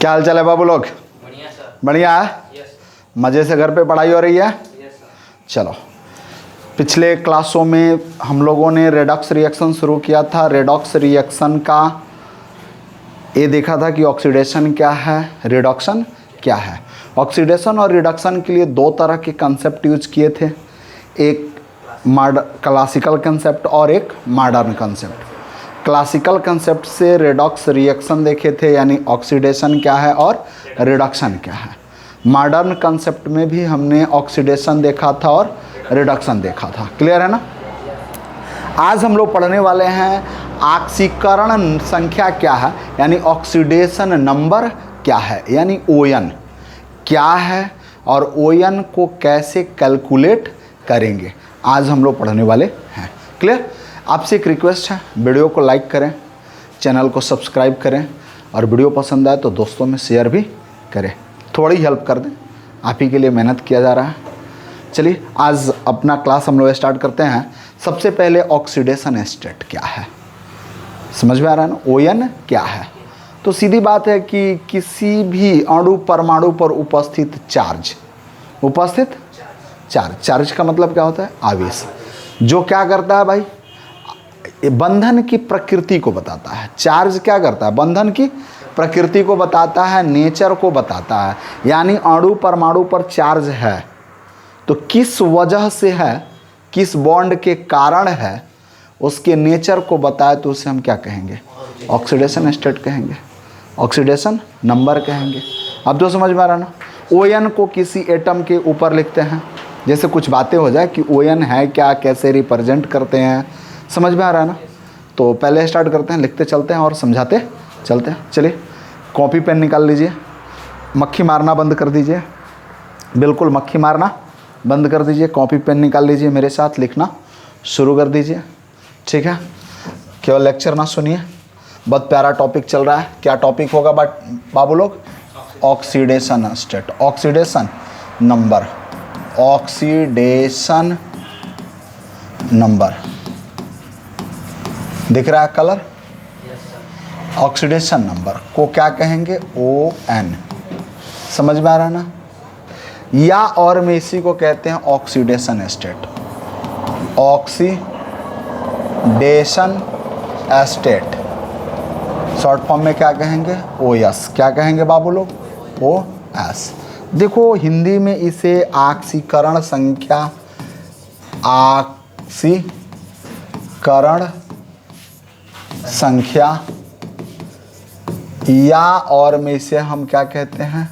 क्या हाल चाल है बाबू लोग? बढ़िया सर। बढ़िया है? यस मज़े से घर पे पढ़ाई हो रही है? Yes sir. चलो, पिछले क्लासों में हम लोगों ने रेडॉक्स रिएक्शन शुरू किया था। रेडॉक्स रिएक्शन का ये देखा था कि ऑक्सीडेशन क्या है, रिडक्शन क्या है। ऑक्सीडेशन और रिडक्शन के लिए दो तरह के कंसेप्ट यूज किए थे, एक क्लासिकल कंसेप्ट और एक मॉडर्न कंसेप्ट। क्लासिकल कंसेप्ट से रेडॉक्स रिएक्शन देखे थे, यानी ऑक्सीडेशन क्या है और रिडक्शन क्या है। मॉडर्न कंसेप्ट में भी हमने ऑक्सीडेशन देखा था और रिडक्शन देखा था। क्लियर है ना? आज हम लोग पढ़ने वाले हैं ऑक्सीकरण संख्या क्या है, यानी ऑक्सीडेशन नंबर क्या है, यानी ओएन क्या है और ओएन को कैसे कैलकुलेट करेंगे, आज हम लोग पढ़ने वाले हैं। क्लियर? आपसे एक रिक्वेस्ट है, वीडियो को लाइक करें, चैनल को सब्सक्राइब करें और वीडियो पसंद आए तो दोस्तों में शेयर भी करें, थोड़ी हेल्प कर दें, आप ही के लिए मेहनत किया जा रहा है। चलिए आज अपना क्लास हम लोग स्टार्ट करते हैं। सबसे पहले ऑक्सीडेशन स्टेट क्या है, समझ में आ रहा है ना? ओएन क्या है? तो सीधी बात है कि किसी भी अणु परमाणु पर उपस्थित चार्ज का मतलब क्या होता है? आवेश। जो क्या करता है भाई? बंधन की प्रकृति को बताता है। चार्ज क्या करता है? बंधन की प्रकृति को बताता है, नेचर को बताता है। यानी अणु परमाणु पर चार्ज है तो किस वजह से है, किस बॉन्ड के कारण है, उसके नेचर को बताए तो उसे हम क्या कहेंगे? ऑक्सीडेशन स्टेट कहेंगे, ऑक्सीडेशन नंबर कहेंगे। अब तो समझ में आ रहा ना? ओएन को किसी एटम के ऊपर लिखते हैं, जैसे कुछ बातें हो जाए कि ओएन है क्या, कैसे रिप्रेजेंट करते हैं, समझ में आ रहा है ना? तो पहले स्टार्ट करते हैं, लिखते चलते हैं और समझाते चलते हैं। चलिए कॉपी पेन निकाल लीजिए, मक्खी मारना बंद कर दीजिए, बिल्कुल मक्खी मारना बंद कर दीजिए। कॉपी पेन निकाल लीजिए, मेरे साथ लिखना शुरू कर दीजिए, ठीक है? केवल लेक्चर ना सुनिए, बहुत प्यारा टॉपिक चल रहा है। क्या टॉपिक होगा बाबू लोग? Oxidation state, oxidation number, oxidation number दिख रहा है कलर? ऑक्सीडेशन नंबर को क्या कहेंगे? ON। समझ में आ रहा है ना? या और में इसी को कहते हैं oxidation state, oxidation state. Short form में क्या कहेंगे? OS। क्या कहेंगे बाबू लोग? OS। देखो हिंदी में इसे ऑक्सीकरण संख्या, ऑक्सीकरण संख्या, या और में इसे हम क्या कहते हैं?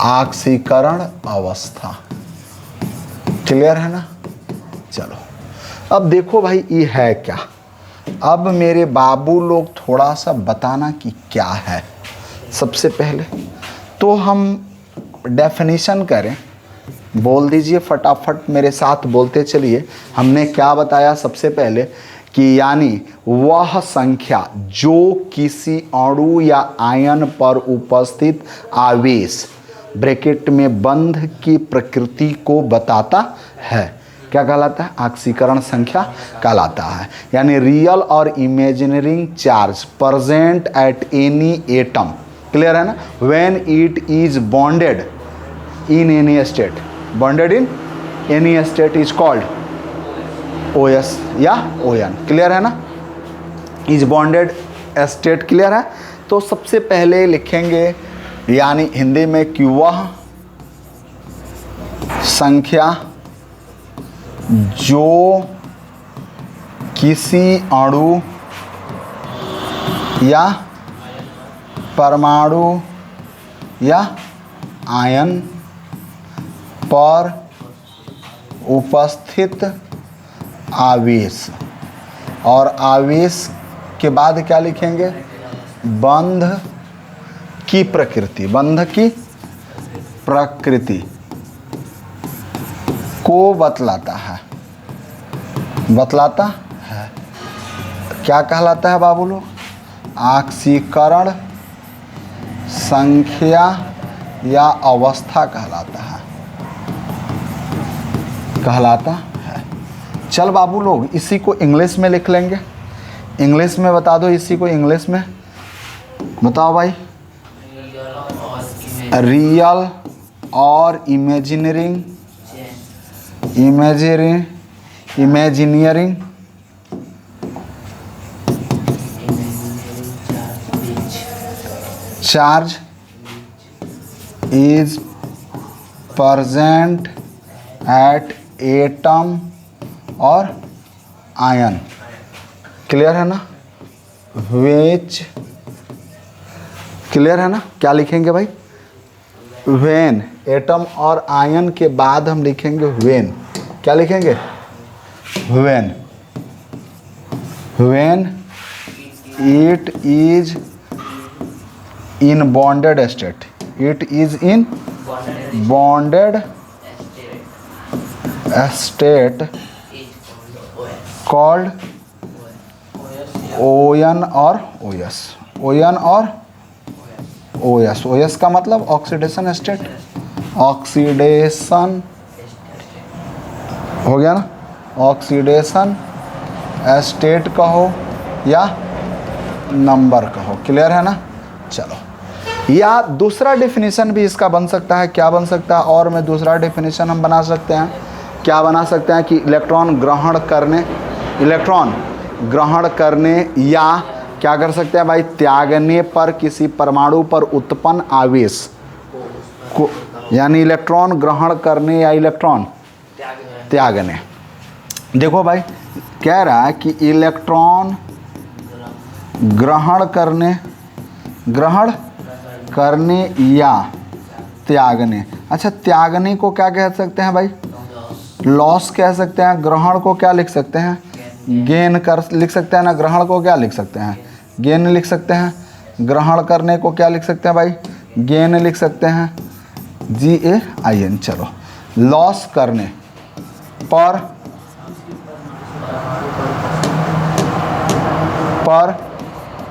ऑक्सीकरण अवस्था। क्लियर है ना? चलो अब देखो भाई ये है क्या। अब मेरे बाबू लोग थोड़ा सा बताना कि क्या है। सबसे पहले तो हम डेफिनेशन करें, बोल दीजिए फटाफट, मेरे साथ बोलते चलिए। हमने क्या बताया सबसे पहले कि यानी वह संख्या जो किसी अणु या आयन पर उपस्थित आवेश ब्रैकेट में बंध की प्रकृति को बताता है, क्या कहलाता है? ऑक्सीकरण संख्या कहलाता है। यानी रियल और imaginary charge present at any atom. Clear है ना? When it is bonded in any state, bonded in any state is called OS या ON। क्लियर है ना? Is bonded state. क्लियर है? तो सबसे पहले लिखेंगे, यानी हिंदी में कि वह संख्या जो किसी अणु या परमाणु या आयन पर उपस्थित आवेश, और आवेश के बाद क्या लिखेंगे? बंध की प्रकृति, बंध की प्रकृति को बतलाता है, बतलाता है। क्या कहलाता है बाबू लोग? ऑक्सीकरण संख्या या अवस्था कहलाता है, कहलाता है। चल बाबू लोग इसी को इंग्लिश में लिख लेंगे, इंग्लिश में बता दो, इसी को इंग्लिश में बताओ भाई। रियल और imaginary charge is present at atom और आयन। क्लियर है ना? which क्लियर है ना? क्या लिखेंगे भाई? when एटम और आयन के बाद हम लिखेंगे when। क्या लिखेंगे? when it is in bonded state, it is in bonded state called ON और OS। ON और OS। OS का मतलब ऑक्सीडेशन स्टेट, ऑक्सीडेशन हो गया ना? ऑक्सीडेशन स्टेट कहो या नंबर कहो। क्लियर है ना? चलो, या दूसरा डेफिनेशन भी इसका बन सकता है। क्या बन सकता है? और में दूसरा डेफिनेशन हम बना सकते हैं। क्या बना सकते हैं कि इलेक्ट्रॉन ग्रहण करने या क्या कर सकते हैं भाई, त्यागने पर किसी परमाणु पर उत्पन्न आवेश को, यानी इलेक्ट्रॉन ग्रहण करने या इलेक्ट्रॉन त्यागने। देखो भाई, कह रहा है कि इलेक्ट्रॉन ग्रहण करने या त्यागने। अच्छा, त्यागने को क्या कह सकते हैं भाई? लॉस कह सकते हैं। ग्रहण को क्या लिख सकते हैं? गेन कर लिख सकते हैं ना। ग्रहण को क्या लिख सकते हैं? गेन लिख सकते हैं। ग्रहण करने को क्या लिख सकते हैं भाई? गेन लिख सकते हैं, GAIN। चलो, लॉस करने पर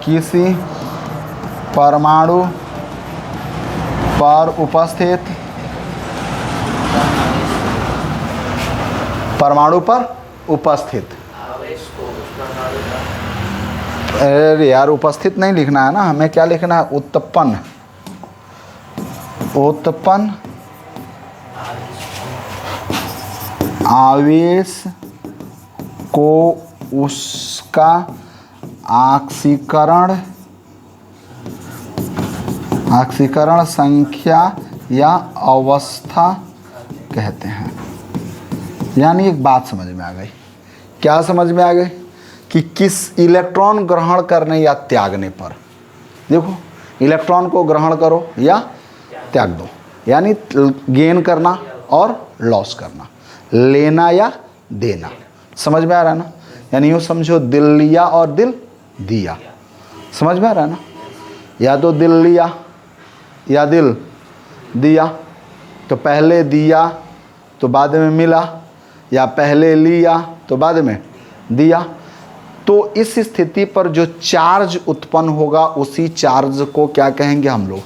किसी परमाणु पर उपस्थित अरे यार, उपस्थित नहीं लिखना है ना, हमें क्या लिखना है? उत्पन्न आवेश को उसका ऑक्सीकरण संख्या या अवस्था कहते हैं। यानी एक बात समझ में आ गई। क्या समझ में आ गई? कि किस इलेक्ट्रॉन ग्रहण करने या त्यागने पर, देखो, इलेक्ट्रॉन को ग्रहण करो या त्याग दो, यानी गेन करना और लॉस करना, लेना या देना। समझ में आ रहा है ना? यानी यूँ समझो, दिल लिया और दिल दिया। समझ में आ रहा है ना? या तो दिल लिया या दिल दिया, तो पहले दिया तो बाद में मिला, या पहले लिया तो बाद में दिया। तो इस स्थिति पर जो चार्ज उत्पन्न होगा उसी चार्ज को क्या कहेंगे हम लोग?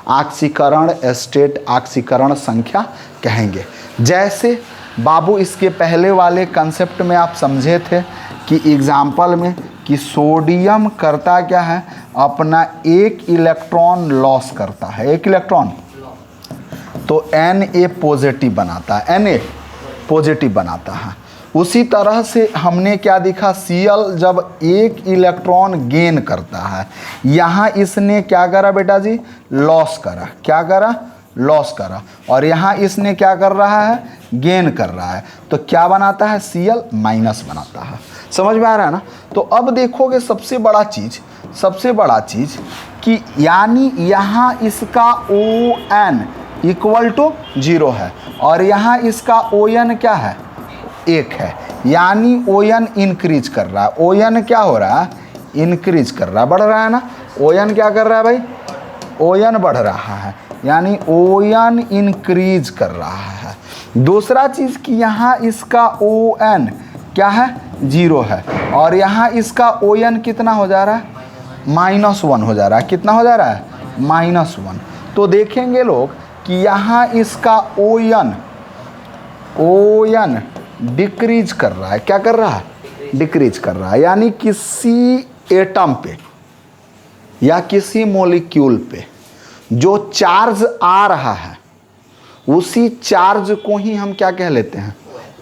ऑक्सीकरण स्टेट, ऑक्सीकरण संख्या कहेंगे। जैसे बाबू इसके पहले वाले कंसेप्ट में आप समझे थे कि एग्जाम्पल में कि सोडियम करता क्या है? अपना एक इलेक्ट्रॉन लॉस करता है, एक इलेक्ट्रॉन, तो Na पॉजिटिव बनाता है, Na पॉजिटिव बनाता है। उसी तरह से हमने क्या देखा? Cl जब एक इलेक्ट्रॉन गेन करता है, यहाँ इसने क्या करा बेटा जी? लॉस करा। क्या करा? लॉस करा। और यहाँ इसने क्या कर रहा है? गेन कर रहा है। तो क्या बनाता है? Cl माइनस बनाता है। समझ में आ रहा है ना? तो अब देखोगे सबसे बड़ा चीज़ कि यानी यहाँ इसका ON इक्वल टू 0 है और यहाँ इसका ON क्या है? 1 है। यानी ON इंक्रीज कर रहा है। ON क्या हो रहा है? इंक्रीज कर रहा है, बढ़ रहा है ना? ON क्या कर रहा है भाई? ON बढ़ रहा है, यानी ON इंक्रीज कर रहा है। दूसरा चीज़ कि यहाँ इसका ON क्या है? 0 है और यहाँ इसका ON कितना हो जा रहा है? -1 हो जा रहा है। कितना हो जा रहा है? -1। तो देखेंगे लोग कि यहाँ इसका ON डिक्रीज कर रहा है। क्या कर रहा है? डिक्रीज कर रहा है। यानी किसी एटम पे या किसी मॉलिक्यूल पे जो चार्ज आ रहा है उसी चार्ज को ही हम क्या कह लेते हैं,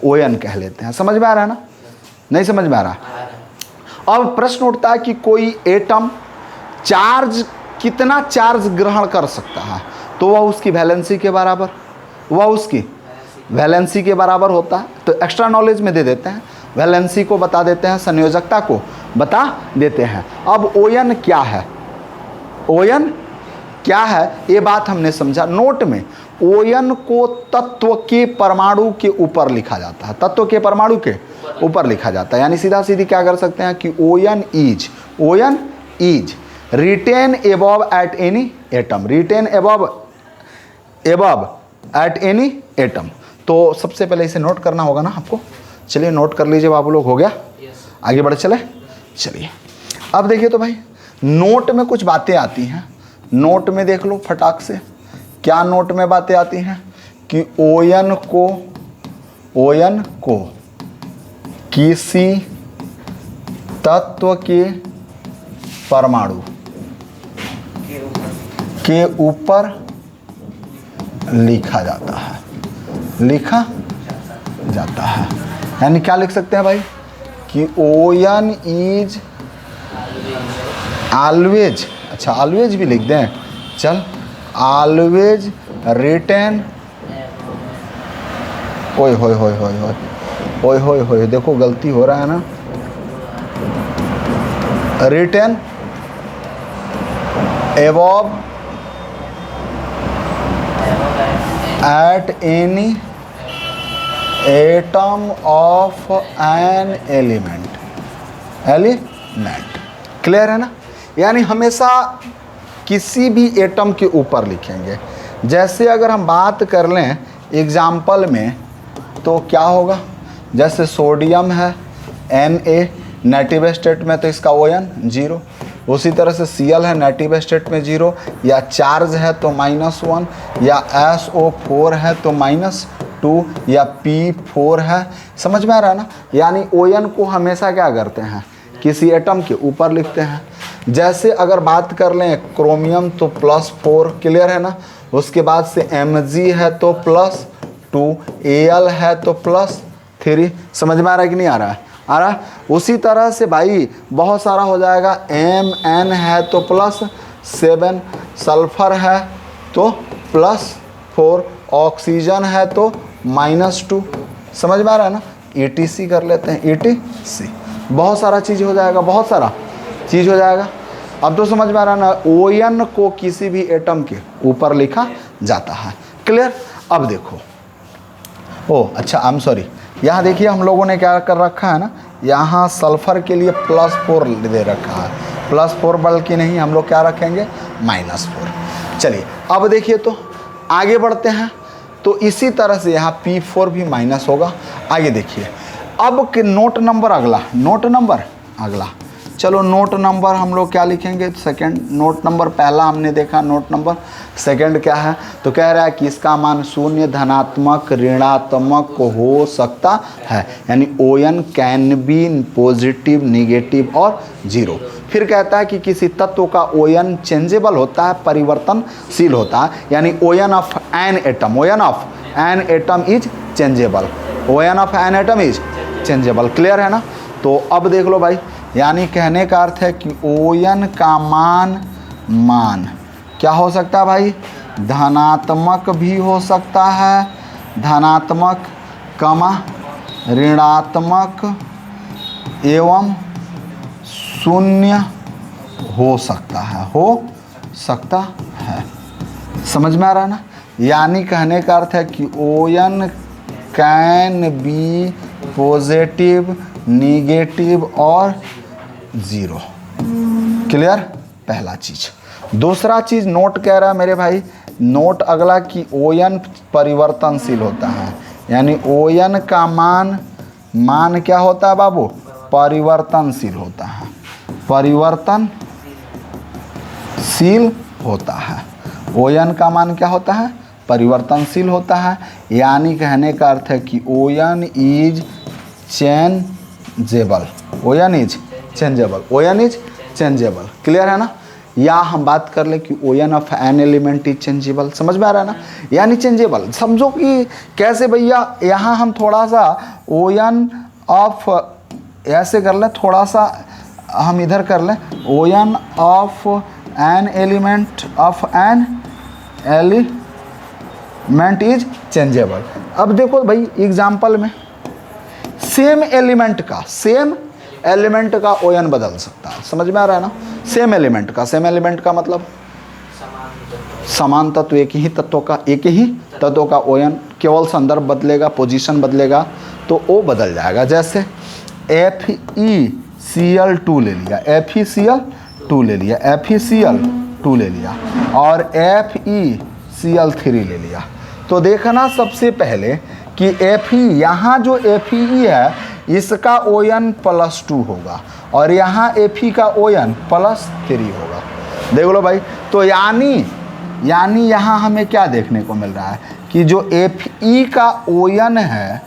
ओएन कह लेते हैं। समझ में आ रहा है ना, नहीं समझ में आ रहा? अब प्रश्न उठता है कि कोई एटम चार्ज कितना चार्ज ग्रहण कर सकता है, तो वह उसकी वैलेंसी के बराबर, वह उसकी वैलेंसी के बराबर होता है। तो एक्स्ट्रा नॉलेज में दे देते हैं, वैलेंसी को बता देते हैं, संयोजकता को बता देते हैं। अब ओएन क्या है, ओएन क्या है ये बात हमने समझा। नोट में ओएन को तत्व के परमाणु के ऊपर लिखा जाता है, तत्व के परमाणु के ऊपर लिखा जाता है। यानी सीधा सीधी क्या कर सकते हैं कि O N is written above at any atom, written above at any atom. तो सबसे पहले इसे नोट करना होगा ना आपको। चलिए नोट कर लीजिए बाबू लोग, हो गया? आगे बढ़ चले। चलिए अब देखिए तो भाई नोट में कुछ बातें आती हैं, नोट में देख लो फटाक से। क्या नोट में बातें आती हैं कि ओएन को किसी तत्व के परमाणु के ऊपर लिखा जाता है, लिखा जाता है। यानी क्या लिख सकते हैं भाई कि ओएन इज ऑलवेज, अच्छा ऑलवेज भी लिख दें, चल ऑलवेज रिटेन, ओए होए होए होए होए ओए होए होए, देखो गलती हो रहा है ना, written above at any atom of an element, clear है ना? यानी हमेशा किसी भी एटम के ऊपर लिखेंगे। जैसे अगर हम बात कर लें एग्जाम्पल में तो क्या होगा, जैसे सोडियम है Na नेटिव स्टेट में तो इसका ओएन 0, उसी तरह से Cl है नेटिव स्टेट में 0, या चार्ज है तो -1, या SO4 है तो -2, या P4 है। समझ में आ रहा है ना? यानी ओएन को हमेशा क्या करते हैं, किसी एटम के ऊपर लिखते हैं। जैसे अगर बात कर लें क्रोमियम तो +4, क्लियर है ना? उसके बाद से Mg है तो +2, Al है तो +3। समझ में आ रहा है कि नहीं आ रहा है? आ रहा है। उसी तरह से भाई बहुत सारा हो जाएगा, Mn है तो +7, सल्फर है तो +4, ऑक्सीजन है तो -2। समझ में आ रहा है ना? ETC कर लेते हैं, ETC बहुत सारा चीज़ हो जाएगा, बहुत सारा चीज़ हो जाएगा। अब तो समझ में आ रहा है ना, ओएन को किसी भी एटम के ऊपर लिखा जाता है, क्लियर? अब देखो, ओ अच्छा आई एम सॉरी, यहाँ देखिए हम लोगों ने क्या कर रखा है ना, यहाँ सल्फर के लिए +4 दे रखा है, +4 बल्कि नहीं, हम लोग क्या रखेंगे -4। चलिए अब देखिए तो आगे बढ़ते हैं, तो इसी तरह से यहाँ P4 भी माइनस होगा। आगे देखिए अब कि नोट नंबर अगला, नोट नंबर अगला, चलो नोट नंबर हम लोग क्या लिखेंगे, सेकंड। नोट नंबर पहला हमने देखा, नोट नंबर सेकंड क्या है, तो कह रहा है कि इसका मान 0, धनात्मक, ऋणात्मक हो सकता है। यानी on can be positive, negative और 0। फिर कहता है कि किसी तत्व का ओएन चेंजेबल होता है, परिवर्तनशील होता है। यानी on of an atom, on of an atom is changeable, on of an atom is changeable, clear है ना? तो अब देख लो भाई, यानी कहने का अर्थ है कि ओएन का मान क्या हो सकता है भाई, धनात्मक भी हो सकता है, धनात्मक, कमा ऋणात्मक एवं 0 हो सकता है, हो सकता है। समझ में आ रहा है ना? यानी कहने का अर्थ है कि on can be positive, negative और 0, क्लियर? पहला चीज। दूसरा चीज नोट कह रहा है मेरे भाई, नोट अगला कि ओएन परिवर्तनशील होता है। यानी ओएन का मान क्या होता है बाबू, परिवर्तनशील होता है, परिवर्तनशील होता है। ओएन का मान क्या होता है, परिवर्तनशील होता है। यानी कहने का अर्थ है कि O N is changeable, on is changeable, on is changeable, clear है ना? या हम बात कर ले कि on of an element is changeable. समझ में आ रहा है ना, यानी चेंजेबल। समझो कि कैसे भैया, यहाँ हम थोड़ा सा ओएन ऑफ ऐसे कर लें, थोड़ा सा हम इधर कर लें, on of an element of an element is changeable. अब देखो भाई एग्जाम्पल में सेम एलिमेंट का ओएन बदल सकता है। समझ में आ रहा है ना, सेम एलिमेंट का मतलब समान तत्व, एक ही तत्व का ओएन, केवल संदर्भ बदलेगा, पोजीशन बदलेगा तो वो बदल जाएगा। जैसे FeCl2 ले लिया, FeCl2 ले लिया, FeCl2 ले लिया और FeCl3 ले लिया। तो देखना सबसे पहले कि Fe, यहाँ जो Fe है इसका ओएन +2 होगा और यहाँ Fe का ओएन +3 होगा। देख लो भाई, तो यानी यहाँ हमें क्या देखने को मिल रहा है कि जो Fe का ओएन है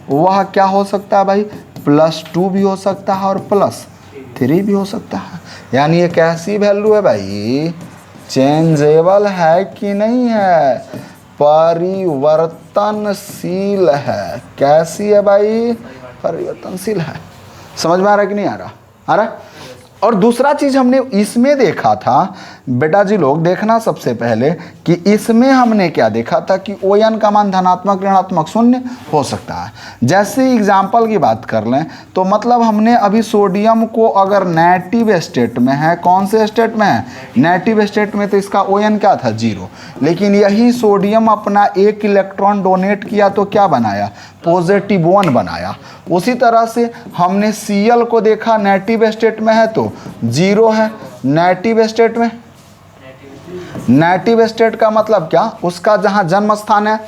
वह क्या हो सकता है भाई, +2 भी हो सकता है और +3 भी हो सकता है। यानी ये कैसी वैल्यू है भाई, चेंजेबल है कि नहीं है, परिवर्तनशील है। कैसी है भाई, परिवर्तनशील है। समझ में आ रहा है कि नहीं आ रहा, आ रहा है। और दूसरा चीज हमने इसमें देखा था बेटा जी लोग, देखना सबसे पहले कि इसमें हमने क्या देखा था कि ओएन का मान धनात्मक, ऋणात्मक, शून्य हो सकता है। जैसे एग्जाम्पल की बात कर लें तो मतलब हमने अभी सोडियम को अगर नेगेटिव स्टेट में है, कौन से स्टेट में है, नेगेटिव स्टेट में, तो इसका ओएन क्या था, 0। लेकिन यही सोडियम अपना 1 इलेक्ट्रॉन डोनेट किया तो क्या बनाया, +1 बनाया। उसी तरह से हमने Cl को देखा नेगेटिव स्टेट में है तो 0 है, नेगेटिव स्टेट का मतलब क्या, उसका जहां जन्म स्थान है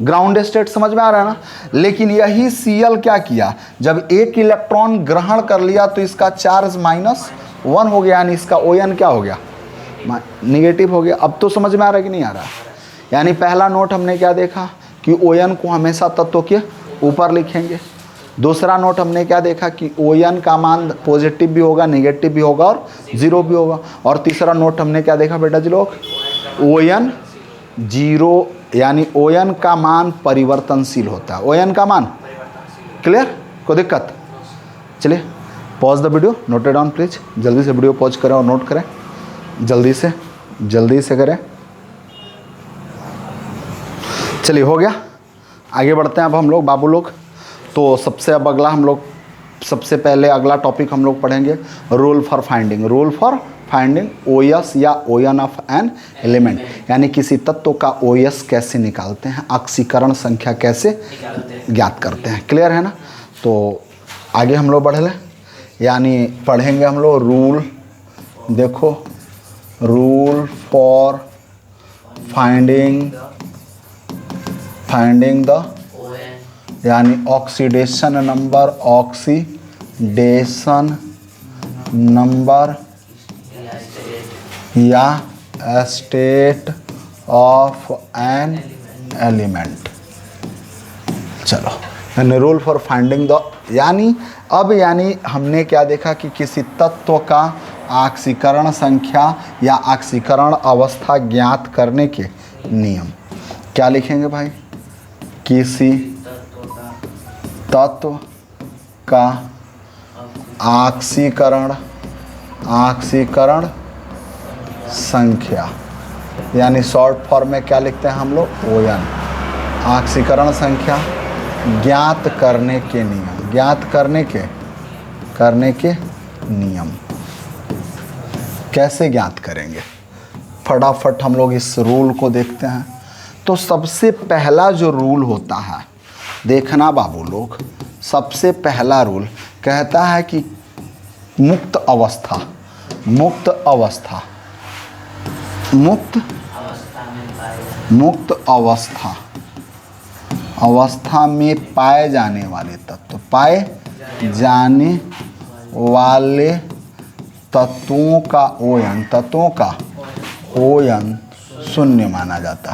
ग्राउंड स्टेट। समझ में आ रहा है ना। लेकिन यही Cl क्या किया, जब 1 इलेक्ट्रॉन ग्रहण कर लिया तो इसका चार्ज -1 हो गया, यानी इसका ओएन क्या हो गया, निगेटिव हो गया। अब तो समझ में आ रहा है कि नहीं आ रहा। यानी पहला नोट हमने क्या देखा कि ओएन को हमेशा तत्व के ऊपर लिखेंगे। दूसरा नोट हमने क्या देखा कि ओएन का मान पॉजिटिव भी होगा, नेगेटिव भी होगा और 0 भी होगा। और तीसरा नोट हमने क्या देखा बेटा जी लोग, ओएन 0, यानी ओएन का मान परिवर्तनशील होता है। ओएन का मान क्लियर, कोई दिक्कत। चलिए pause the video, note it down please. जल्दी से वीडियो पॉज करें और नोट करें, जल्दी से करें। चलिए हो गया, आगे बढ़ते हैं अब हम लोग बाबू लोग। तो सबसे पहले अगला टॉपिक हम लोग पढ़ेंगे रूल फॉर फाइंडिंग ओएस या ओएन ऑफ एन एलिमेंट, यानी किसी तत्व का ओएस कैसे निकालते हैं, ऑक्सीकरण संख्या कैसे ज्ञात करते हैं। क्लियर है ना। तो आगे हम लोग बढ़ लें, यानी पढ़ेंगे हम लोग रूल, देखो रूल फॉर फाइंडिंग द, यानी ऑक्सीडेशन नंबर या स्टेट ऑफ एन एलिमेंट। चलो, यानी रूल फॉर फाइंडिंग द, यानी हमने क्या देखा कि किसी तत्व का ऑक्सीकरण संख्या या ऑक्सीकरण अवस्था ज्ञात करने के नियम। क्या लिखेंगे भाई, किसी तत्व का ऑक्सीकरण संख्या, यानी शॉर्ट फॉर्म में क्या लिखते हैं हम लोग, ओएन, ऑक्सीकरण संख्या ज्ञात करने के नियम। कैसे ज्ञात करेंगे, फटाफट हम लोग इस रूल को देखते हैं। तो सबसे पहला जो रूल होता है, देखना बाबू लोग, सबसे पहला रूल कहता है कि मुक्त अवस्था में पाए जाने वाले तत्वों का ओएन शून्य माना जाता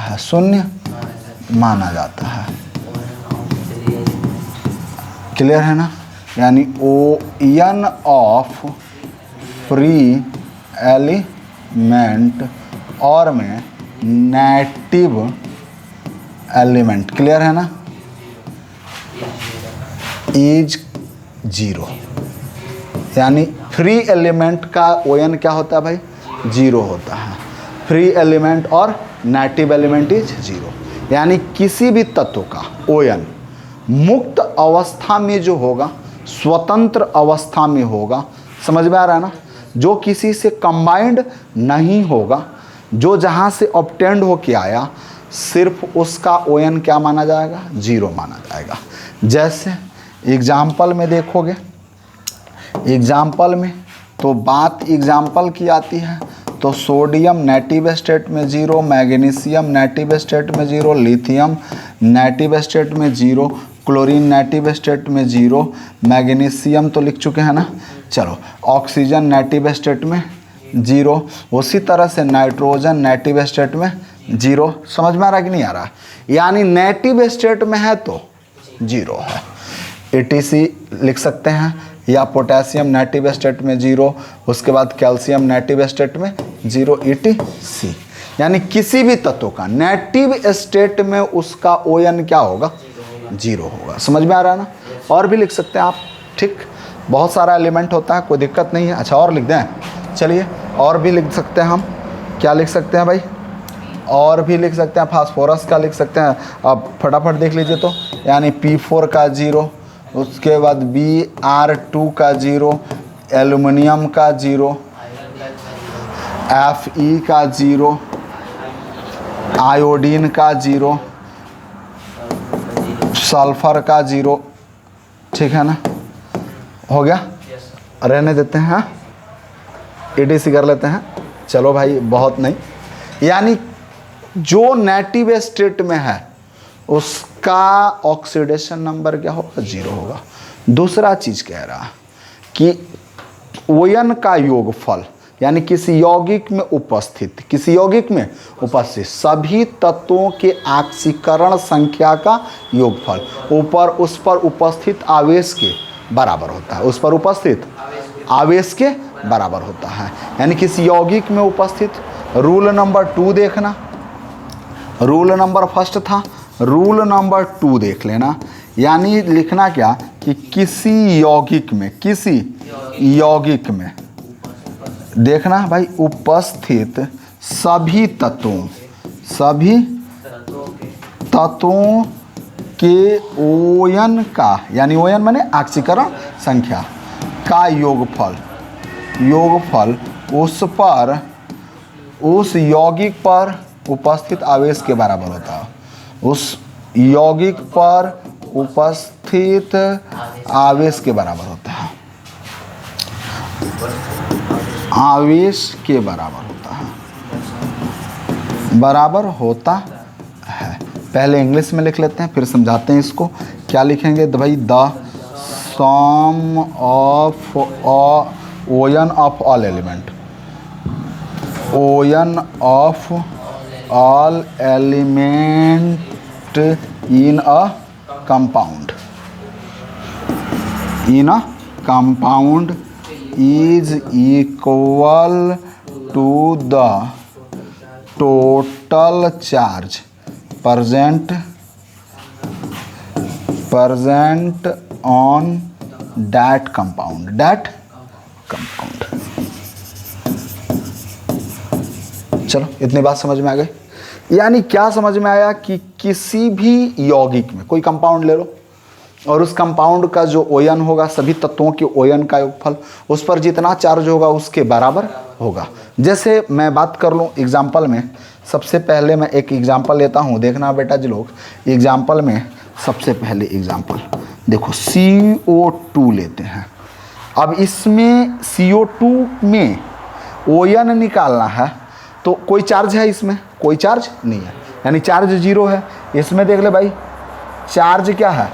है। क्लियर है ना। यानी ओएन ऑफ फ्री एलिमेंट और में नेटिव एलिमेंट, क्लियर है ना, इज 0, यानी फ्री एलिमेंट का ON क्या होता है भाई, 0 होता है। फ्री एलिमेंट और नेटिव एलिमेंट इज 0, यानी किसी भी तत्व का ON मुक्त अवस्था में जो होगा, स्वतंत्र अवस्था में होगा, समझ में आ रहा है ना, जो किसी से कंबाइंड नहीं होगा, जो जहाँ से ऑब्टेंड होके आया, सिर्फ उसका ON क्या माना जाएगा, 0 माना जाएगा। जैसे एग्जाम्पल में देखोगे, एग्जाम्पल में तो बात एग्जाम्पल की आती है, तो सोडियम नेटिव स्टेट में 0, मैग्नीशियम नेटिव स्टेट में 0, लिथियम नेटिव स्टेट में 0, क्लोरीन नेटिव स्टेट में 0, मैग्नीशियम तो लिख चुके हैं ना। चलो, ऑक्सीजन नेटिव स्टेट में 0, उसी तरह से नाइट्रोजन नेटिव स्टेट में 0। समझ में आ रहा कि नहीं आ रहा, यानी नेटिव स्टेट में है तो 0 है। ETC लिख सकते हैं, या पोटेशियम नेटिव स्टेट में 0, उसके बाद कैल्शियम नेटिव स्टेट में 0, ETC। यानी किसी भी तत्व का नेटिव स्टेट में उसका ON क्या होगा, 0 होगा। समझ में आ रहा है ना। और भी लिख सकते हैं आप, ठीक, बहुत सारा एलिमेंट होता है, कोई दिक्कत नहीं है। अच्छा, और लिख दें, चलिए और भी लिख सकते हैं हम। क्या लिख सकते हैं भाई, और भी लिख सकते हैं, फास्फोरस का लिख सकते हैं। अब फटाफट देख लीजिए तो, यानी P4 का 0, उसके बाद Br2 का 0, एल्युमिनियम का 0, Fe का 0, आयोडीन का 0, सल्फर का 0, ठीक है ना, हो गया। रहने देते हैं, हाँ, ETC कर लेते हैं। चलो भाई, बहुत नहीं, यानी जो नेटिव स्टेट में है उसका ऑक्सीडेशन नंबर क्या होगा, 0 होगा। दूसरा चीज कह रहा कि ON का योगफल, यानी किसी यौगिक में उपस्थित, किसी यौगिक में उपस्थित सभी तत्वों के आक्सीकरण संख्या का योगफल ऊपर उस पर उपस्थित आवेश के बराबर होता है, उस पर उपस्थित आवेश के बराबर होता है। यानी किसी यौगिक में उपस्थित, रूल नंबर 2 देखना, रूल नंबर फर्स्ट था, रूल नंबर 2 देख लेना। यानी लिखना क्या कि किसी यौगिक में, किसी यौगिक में देखना भाई उपस्थित सभी तत्वों, सभी तत्वों के ON का, यानी ON माने आक्सीकरण संख्या का योगफल, योगफल उस पर, उस यौगिक पर उपस्थित आवेश के बराबर होता है। उस यौगिक पर उपस्थित आवेश के बराबर होता है, आवेश के बराबर होता है, बराबर होता है। पहले इंग्लिश में लिख लेते हैं, फिर समझाते हैं इसको। क्या लिखेंगे तो भाई, the sum of ON of all element, ON of all element in a compound, in a compound is equal to the total charge present on that compound, that compound। चलो, इतनी बात समझ में आ गई। यानी क्या समझ में आया कि किसी भी यौगिक में, कोई कंपाउंड ले लो और उस कंपाउंड का जो ON होगा, सभी तत्वों के ON का योगफल उस पर जितना चार्ज होगा उसके बराबर होगा। जैसे मैं बात कर लूँ एग्जाम्पल में, सबसे पहले मैं एक एग्जाम्पल लेता हूँ, देखना बेटा जी लोग। एग्जाम्पल में सबसे पहले एग्जाम्पल देखो, CO2 लेते हैं। अब इसमें CO2 में ON निकालना है, तो कोई चार्ज है इसमें? कोई चार्ज नहीं है, यानी चार्ज 0 है। इसमें देख ले भाई, चार्ज क्या है?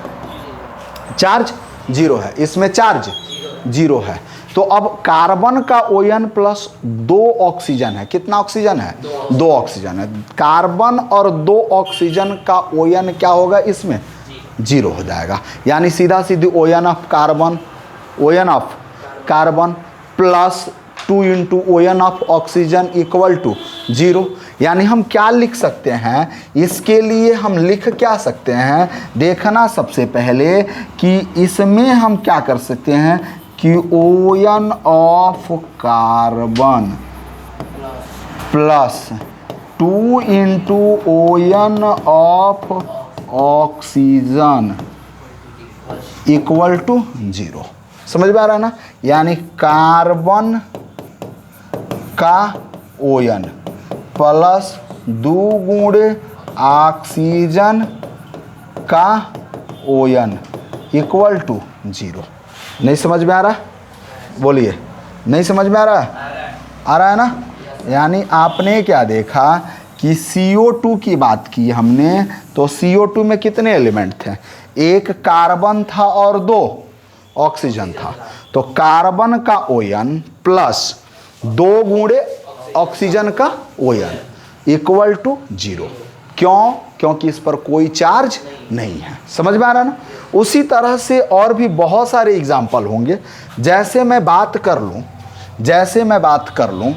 चार्ज 0 है, इसमें चार्ज 0 है। तो अब कार्बन का ON प्लस 2 ऑक्सीजन है। कितना ऑक्सीजन है? 2 ऑक्सीजन है। कार्बन और 2 ऑक्सीजन का ON क्या होगा? इसमें 0 हो जाएगा। यानी सीधा सीधी ON of carbon, ON of carbon plus 2 into ON of oxygen equal to 0। यानी हम क्या लिख सकते हैं, इसके लिए हम लिख क्या सकते हैं, देखना सबसे पहले कि इसमें हम क्या कर सकते हैं कि ON of carbon plus 2 into ON of oxygen equal to 0। समझ में आ रहा है ना। यानी कार्बन का ON प्लस 2 गुणे ऑक्सीजन का ON इक्वल टू 0। नहीं समझ में आ रहा, बोलिए, नहीं समझ में आ रहा, आ रहा है ना। यानी आपने क्या देखा कि CO2 की बात की हमने, तो CO2 में कितने एलिमेंट थे, एक कार्बन था और 2 ऑक्सीजन था। तो कार्बन का ON प्लस 2 गुणे ऑक्सीजन का ON इक्वल टू 0। क्यों? क्योंकि इस पर कोई चार्ज नहीं है। समझ में आ रहा ना। उसी तरह से और भी बहुत सारे एग्जाम्पल होंगे। जैसे मैं बात कर लूँ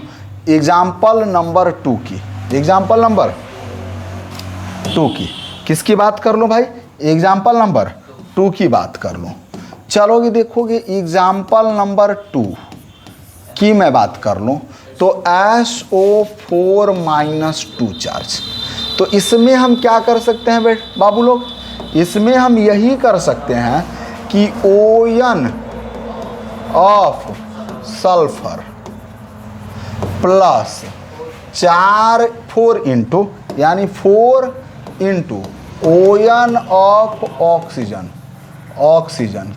एग्जाम्पल नंबर 2 की, एग्जाम्पल नंबर 2 की किसकी बात कर लूँ भाई, एग्जाम्पल नंबर 2 की बात कर लूँ। चलोगे देखोगे एग्जाम्पल नंबर 2 की मैं बात कर लूँ तो SO4 - 2 चार्ज। तो इसमें हम क्या कर सकते हैं बाबू लोग, इसमें हम यही कर सकते हैं कि ON of sulphur plus 4 into यानी 4 into ON of oxygen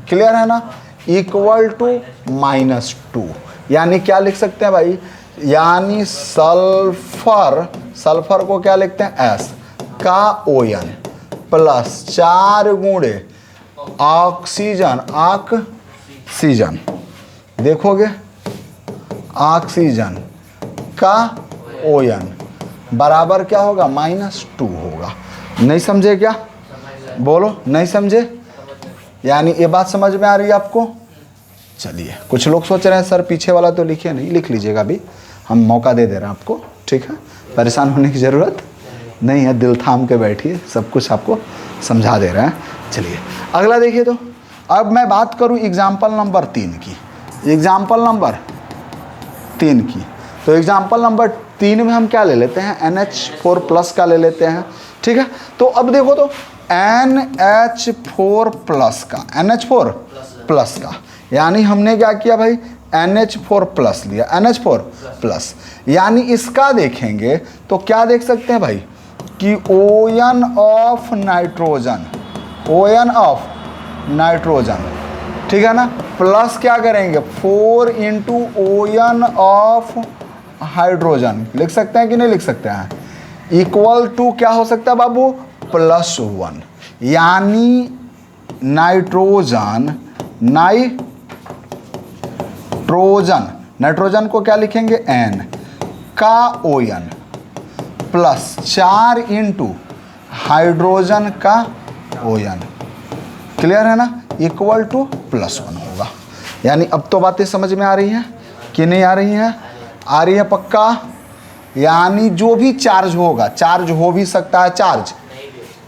clear है ना, इक्वल टू -2। यानी क्या लिख सकते हैं भाई, यानी सल्फर को क्या लिखते हैं S का ON प्लस 4 गुणे ऑक्सीजन देखोगे ऑक्सीजन का ON बराबर क्या होगा, -2 होगा। नहीं समझे क्या, बोलो नहीं समझे। यानी ये बात समझ में आ रही है आपको। चलिए, कुछ लोग सोच रहे हैं सर पीछे वाला तो लिखिए नहीं, लिख लीजिएगा अभी, हम मौका दे रहे हैं आपको, ठीक है, परेशान होने की ज़रूरत नहीं है, दिल थाम के बैठिए, सब कुछ आपको समझा दे रहे हैं। चलिए अगला देखिए। तो अब मैं बात करूं एग्जाम्पल नंबर 3 की, एग्जाम्पल नंबर 3 की। तो एग्जाम्पल नंबर 3 में हम क्या ले लेते हैं, NH4 प्लस का ले लेते हैं, ठीक है। तो अब देखो तो NH4 प्लस का, NH4 प्लस का, यानी हमने क्या किया भाई, NH4 प्लस लिया, NH4 प्लस। यानी इसका देखेंगे तो क्या देख सकते हैं भाई कि ON ऑफ नाइट्रोजन, ठीक है ना, प्लस क्या करेंगे 4 इंटू ON ऑफ हाइड्रोजन, लिख सकते हैं कि नहीं लिख सकते हैं, इक्वल टू क्या हो सकता है बाबू, +1। यानी नाइट्रोजन को क्या लिखेंगे N का ON प्लस 4 इंटू हाइड्रोजन का ON, क्लियर है ना, इक्वल टू +1 होगा। यानी अब तो बातें समझ में आ रही हैं कि नहीं आ रही हैं, आ रही है पक्का। यानी जो भी चार्ज होगा, चार्ज हो भी सकता है, चार्ज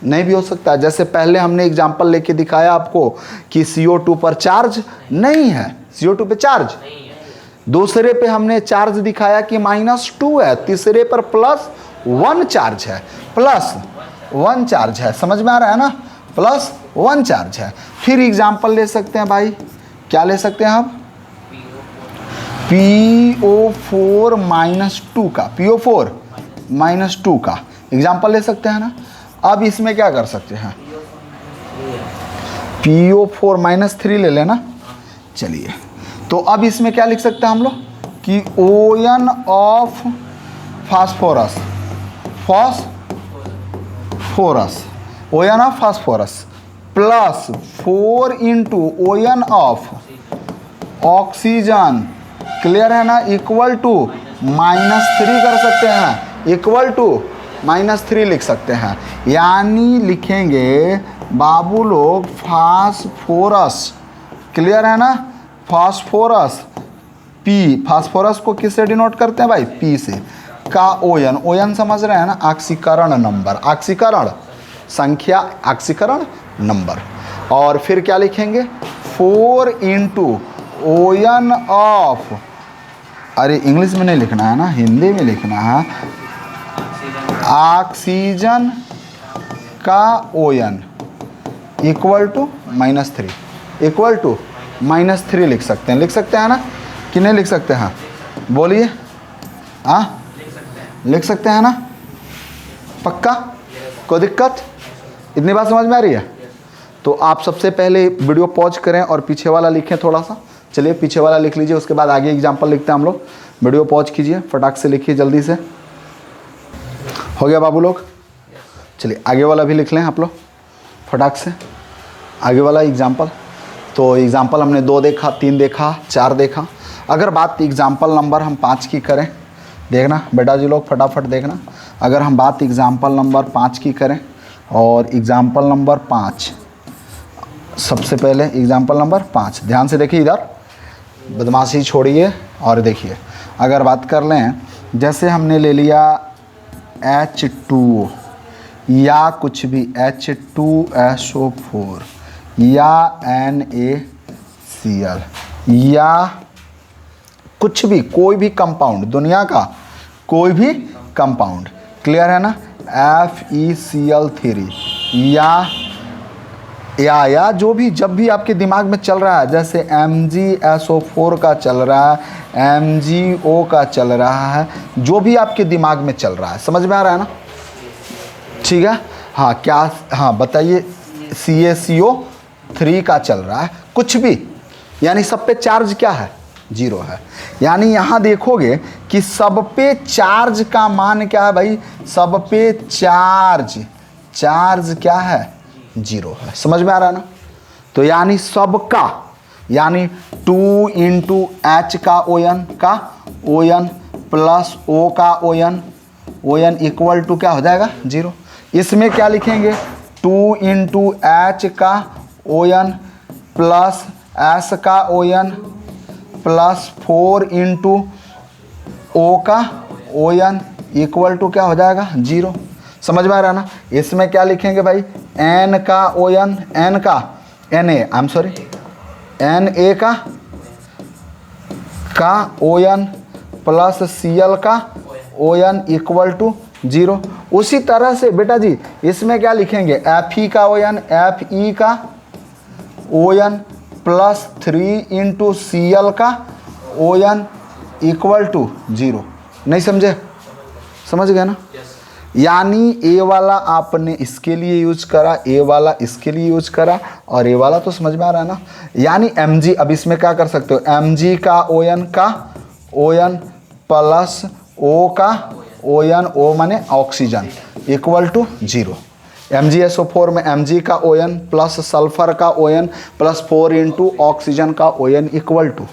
नहीं भी हो सकता है। जैसे पहले हमने एग्जांपल लेके दिखाया आपको कि CO2 पर चार्ज नहीं है, CO2 पे चार्ज, दूसरे पे हमने चार्ज दिखाया कि -2 है, तीसरे पर +1 चार्ज है, +1 चार्ज है। समझ में आ रहा है ना, +1 चार्ज है। फिर एग्जांपल ले सकते हैं भाई, क्या ले सकते हैं हम, PO4 -2 का, PO4 -2 का एग्जांपल ले सकते हैं ना। अब इसमें क्या कर सकते हैं, PO4 -3 ले लेना। चलिए, तो अब इसमें क्या लिख सकते हैं हम लोग कि ON of phosphorus, ON of phosphorus plus 4 into ON of oxygen, clear है ना, इक्वल टू -3 कर सकते हैं, इक्वल टू -3 लिख सकते हैं। यानी लिखेंगे बाबू लोग फास्फोरस, क्लियर है ना, फास्फोरस पी, फास्फोरस को किससे डिनोट करते हैं भाई? पी से। का ओयन, ओयन समझ रहे हैं ना, ऑक्सीकरण नंबर, ऑक्सीकरण संख्या, ऑक्सीकरण नंबर। और फिर क्या लिखेंगे? 4 इंटू ओयन ऑफ, अरे इंग्लिश में नहीं लिखना है ना, हिंदी में लिखना है, ऑक्सीजन का ओयन इक्वल टू -3, इक्वल टू -3 लिख सकते हैं, लिख सकते हैं ना कि नहीं लिख सकते हैं? बोलिए, हाँ लिख सकते हैं ना? पक्का? कोई दिक्कत? इतनी बात समझ में आ रही है? तो आप सबसे पहले वीडियो पॉज करें और पीछे वाला लिखें थोड़ा सा। चलिए पीछे वाला लिख लीजिए, उसके बाद आगे एग्जाम्पल लिखते हैं हम लोग। वीडियो पॉज कीजिए, फटाक से लिखिए जल्दी से। हो गया बाबू लोग? चलिए आगे वाला भी लिख लें आप लोग फटाक से, आगे वाला एग्जाम्पल। तो एग्जाम्पल हमने 2 देखा, 3 देखा, 4 देखा। अगर बात एग्जाम्पल नंबर हम 5 की करें, देखना बेटा जी लोग फटाफट देखना। अगर हम बात एग्जाम्पल नंबर 5 की करें, और एग्जाम्पल नंबर 5, सबसे पहले एग्जाम्पल नंबर 5 ध्यान से देखिए, इधर बदमाशी छोड़िए और देखिए। अगर बात कर लें, जैसे हमने ले लिया H2O या कुछ भी H2SO4 या NaCl या कुछ भी, कोई भी कंपाउंड, दुनिया का कोई भी कंपाउंड, क्लियर है ना, FeCl3 या जो भी, जब भी आपके दिमाग में चल रहा है, जैसे MgSO4 का चल रहा है, MgO का चल रहा है, जो भी आपके दिमाग में चल रहा है, समझ में आ रहा है ना? ठीक है, हाँ क्या, हाँ बताइए, CaCO3 का चल रहा है, कुछ भी, यानी सब पे चार्ज क्या है? 0 है। यानी यहाँ देखोगे कि सब पे चार्ज का मान क्या है भाई? सब पे चार्ज क्या है? 0 है। समझ में आ रहा है ना? तो यानी सबका, यानी 2 इंटू H का ओयन प्लस O का ओयन इक्वल टू क्या हो जाएगा? 0। इसमें क्या लिखेंगे? 2 इंटू H का ओयन प्लस S का ओयन प्लस 4 इंटू O का ओयन इक्वल टू क्या हो जाएगा? 0। समझ में आ रहा है ना? इसमें क्या लिखेंगे भाई? N का ओयन, Na का ओयन प्लस Cl का ओयन इक्वल टू 0। उसी तरह से बेटा जी इसमें क्या लिखेंगे? Fe का ओयन प्लस 3 इंटू Cl का ओयन इक्वल टू 0। नहीं समझे? समझ गए ना? यानी ए वाला आपने इसके लिए यूज करा, ए वाला इसके लिए यूज करा, और ए वाला तो समझ में आ रहा है ना? यानी Mg, अब इसमें क्या कर सकते हो? Mg का ओयन प्लस O का ओयन, O माने ऑक्सीजन, इक्वल टू 0। MgSO4 में Mg का ओयन प्लस सल्फर का ओयन प्लस 4 इंटू ऑक्सीजन का ओयन इक्वल टू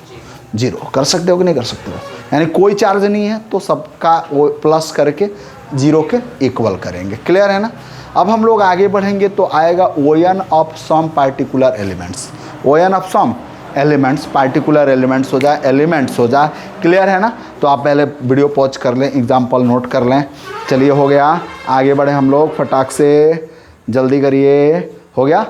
0। कर सकते हो कि नहीं कर सकते हो? यानी कोई चार्ज नहीं है तो सबका प्लस करके 0 के इक्वल करेंगे। क्लियर है ना? अब हम लोग आगे बढ़ेंगे तो आएगा O N of some particular elements. O N of some elements, particular elements हो जाए, एलिमेंट्स हो जाए। क्लियर है ना? तो आप पहले वीडियो पॉज कर लें, एग्जाम्पल नोट कर लें। चलिए हो गया, आगे बढ़े हम लोग फटाक से, जल्दी करिए। हो गया?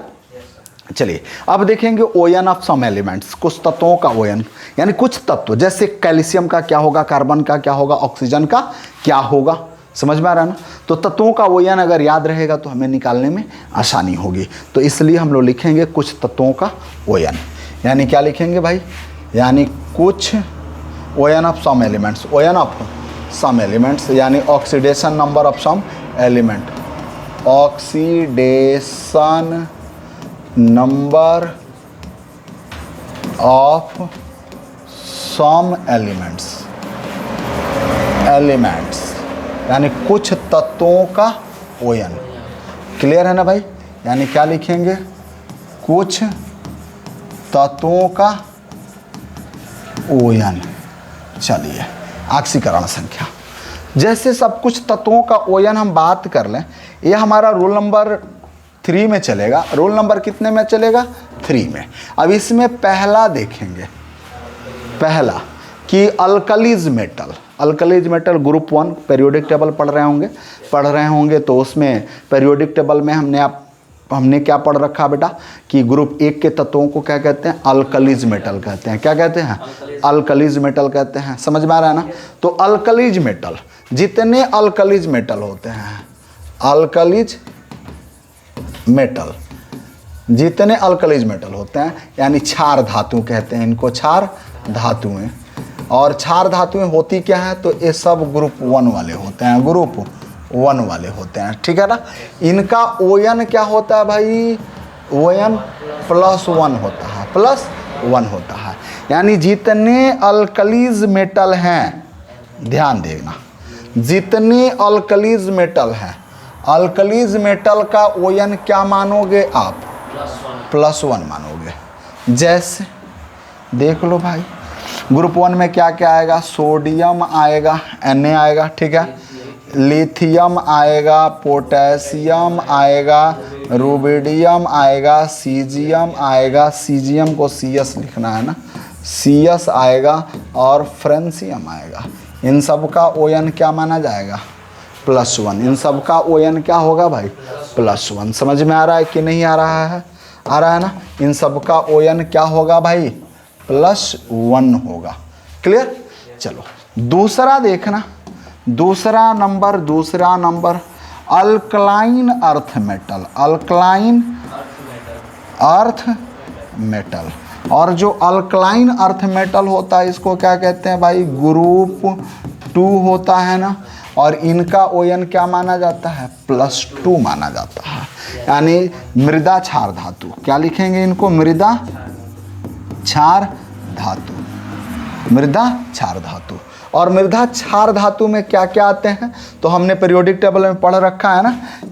चलिए अब देखेंगे ओयन ऑफ सम एलिमेंट्स, कुछ तत्वों का ओयन, यानी कुछ तत्व, जैसे कैल्शियम का क्या होगा, कार्बन का क्या होगा, ऑक्सीजन का क्या होगा। समझ में आ रहा है ना? तो तत्वों का ओयन अगर याद रहेगा तो हमें निकालने में आसानी होगी। तो इसलिए हम लोग लिखेंगे कुछ तत्वों का ओयन, यानी क्या लिखेंगे भाई? यानी कुछ O N of some elements, O N of some elements, यानी oxidation number of some element, oxidation number of some elements, यानी कुछ तत्वों का ओयन। क्लियर है ना भाई? यानी क्या लिखेंगे? कुछ तत्वों का ओयन। चलिए ऑक्सीकरण संख्या, जैसे सब कुछ तत्वों का ओयन हम बात कर लें, ये हमारा रोल नंबर 3 में चलेगा। रोल नंबर कितने में चलेगा? 3 में। अब इसमें पहला देखेंगे, पहला कि alkalis metal group 1 periodic table पढ़ रहे होंगे तो उसमें पेरियोडिक टेबल में हमने क्या पढ़ रखा बेटा कि ग्रुप 1 के तत्वों को क्या कहते हैं, अल्कलीज मेटल कहते हैं। क्या कहते हैं, अल्कलीज मेटल कहते हैं। समझ में आ रहा है ना। तो अल्कलीज मेटल, जितने अल्कलीज मेटल होते हैं, अल्कलीज मेटल, जितने अल्कलीज मेटल होते हैं यानी क्षार धातु कहते हैं इनको, क्षार धातुएं। और क्षार धातुएं होती क्या है, तो ये सब ग्रुप 1 वाले होते हैं, ग्रुप 1 वाले होते हैं। ठीक है ना। इनका ओयन क्या होता है भाई, ओयन +1 होता है, +1 होता है। यानी जितने अल्कलीज मेटल हैं, ध्यान देना, जितने अल्कलीज मेटल हैं, अल्कलीज मेटल का ओयन क्या मानोगे आप, +1 मानोगे। जैसे देख लो भाई, ग्रुप 1 में क्या क्या आएगा, सोडियम आएगा, Na आएगा, ठीक है, लिथियम आएगा, पोटेशियम आएगा, रुबिडियम आएगा, सीजियम आएगा, सीजियम को CS लिखना है ना, CS आएगा और फ्रेंसियम आएगा। इन सब का ओयन क्या माना जाएगा, +1। इन सब का ओयन क्या होगा भाई, +1। समझ में आ रहा है कि नहीं आ रहा है, आ रहा है ना। इन सब का ओयन क्या होगा भाई, +1 होगा। क्लियर। चलो दूसरा देखना, दूसरा number alkaline earth metal, alkaline earth metal. और जो अल्कलाइन अर्थ मेटल होता है इसको क्या कहते हैं भाई, ग्रुप 2 होता है ना। और इनका ओयन क्या माना जाता है, +2 माना जाता है। यानी मृदा क्षार धातु, क्या लिखेंगे इनको, मृदा क्षार धातु, मृदा क्षार धातु। और मृदा क्षार धातु में क्या क्या आते हैं, तो हमने पीरियोडिक टेबल में पढ़ रखा है ना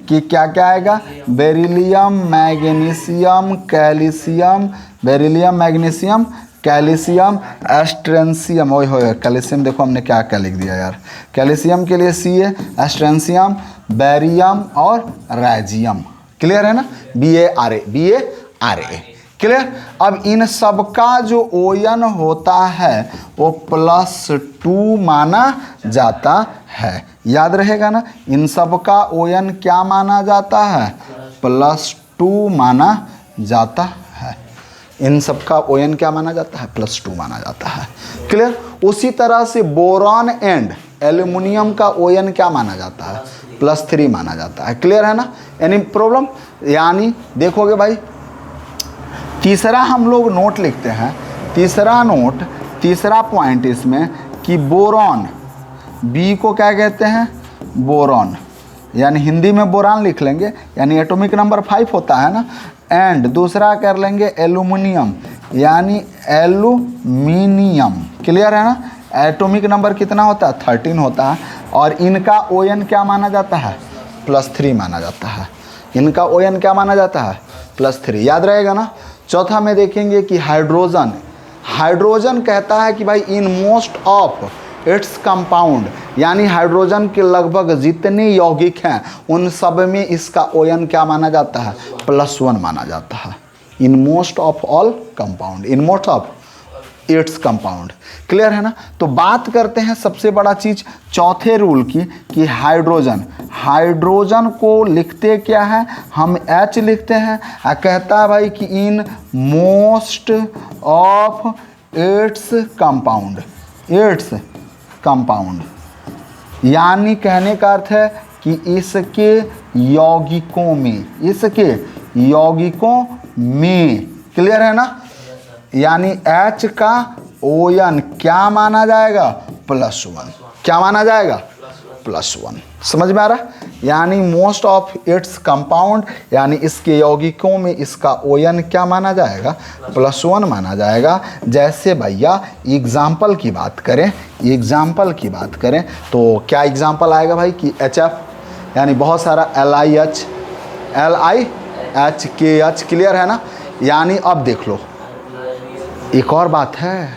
कि क्या क्या आएगा, beryllium, magnesium, calcium, beryllium, magnesium, calcium, strontium. ओए होए, कैल्शियम देखो हमने क्या क्या लिख दिया यार, कैल्शियम के लिए Ca, एस्ट्रेंशियम, बेरियम और रैजियम। क्लियर है ना, BaRa। क्लियर। अब इन सब का जो ओयन होता है वो +2 माना जाता है। याद रहेगा ना, इन सब का ओयन क्या माना जाता है, +2 माना जाता है। इन सब का ओयन क्या माना जाता है, +2 माना जाता है। क्लियर। उसी तरह से बोरॉन एंड एल्युमिनियम का ओयन क्या माना जाता है, +3 माना जाता है। क्लियर है ना। Any problem. यानी देखोगे भाई, तीसरा हम लोग नोट लिखते हैं, तीसरा पॉइंट इसमें कि बोरॉन, बी को क्या कहते हैं, बोरॉन, यानी हिंदी में बोरान लिख लेंगे, यानी एटॉमिक नंबर 5 होता है ना। एंड दूसरा कर लेंगे एल्युमिनियम, यानी एल्यूमिनियम। क्लियर है ना। एटॉमिक नंबर कितना होता है, 13 होता है। और इनका ओयन क्या माना जाता है, +3 माना जाता है। इनका ओयन क्या माना जाता है, +3। याद रहेगा ना। चौथा में देखेंगे कि हाइड्रोजन, हाइड्रोजन कहता है कि भाई इन मोस्ट ऑफ इट्स कंपाउंड, यानी हाइड्रोजन के लगभग जितने यौगिक हैं उन सब में इसका ओयन क्या माना जाता है, +1 माना जाता है। इन most of all compound, in most of its compound. Clear है ना। तो बात करते हैं सबसे बड़ा चीज चौथे रूल की कि हाइड्रोजन, हाइड्रोजन को लिखते क्या है, हम H लिखते हैं। कहता है भाई कि in most of its compound, its compound, यानी कहने का अर्थ है कि इसके यौगिकों में, इसके यौगिकों में। क्लियर है ना। यानी H का ओयन क्या माना जाएगा, +1। क्या माना जाएगा, +1। समझ में आ रहा है। यानी मोस्ट ऑफ इट्स कंपाउंड, यानी इसके यौगिकों में इसका ओयन क्या माना जाएगा, +1 माना जाएगा। जैसे भैया एग्जाम्पल की बात करें, एग्जाम्पल की बात करें तो क्या एग्जाम्पल आएगा भाई कि HF, यानी बहुत सारा LiH, LiH, KH। क्लियर है ना। यानी अब देख लो, एक और बात है,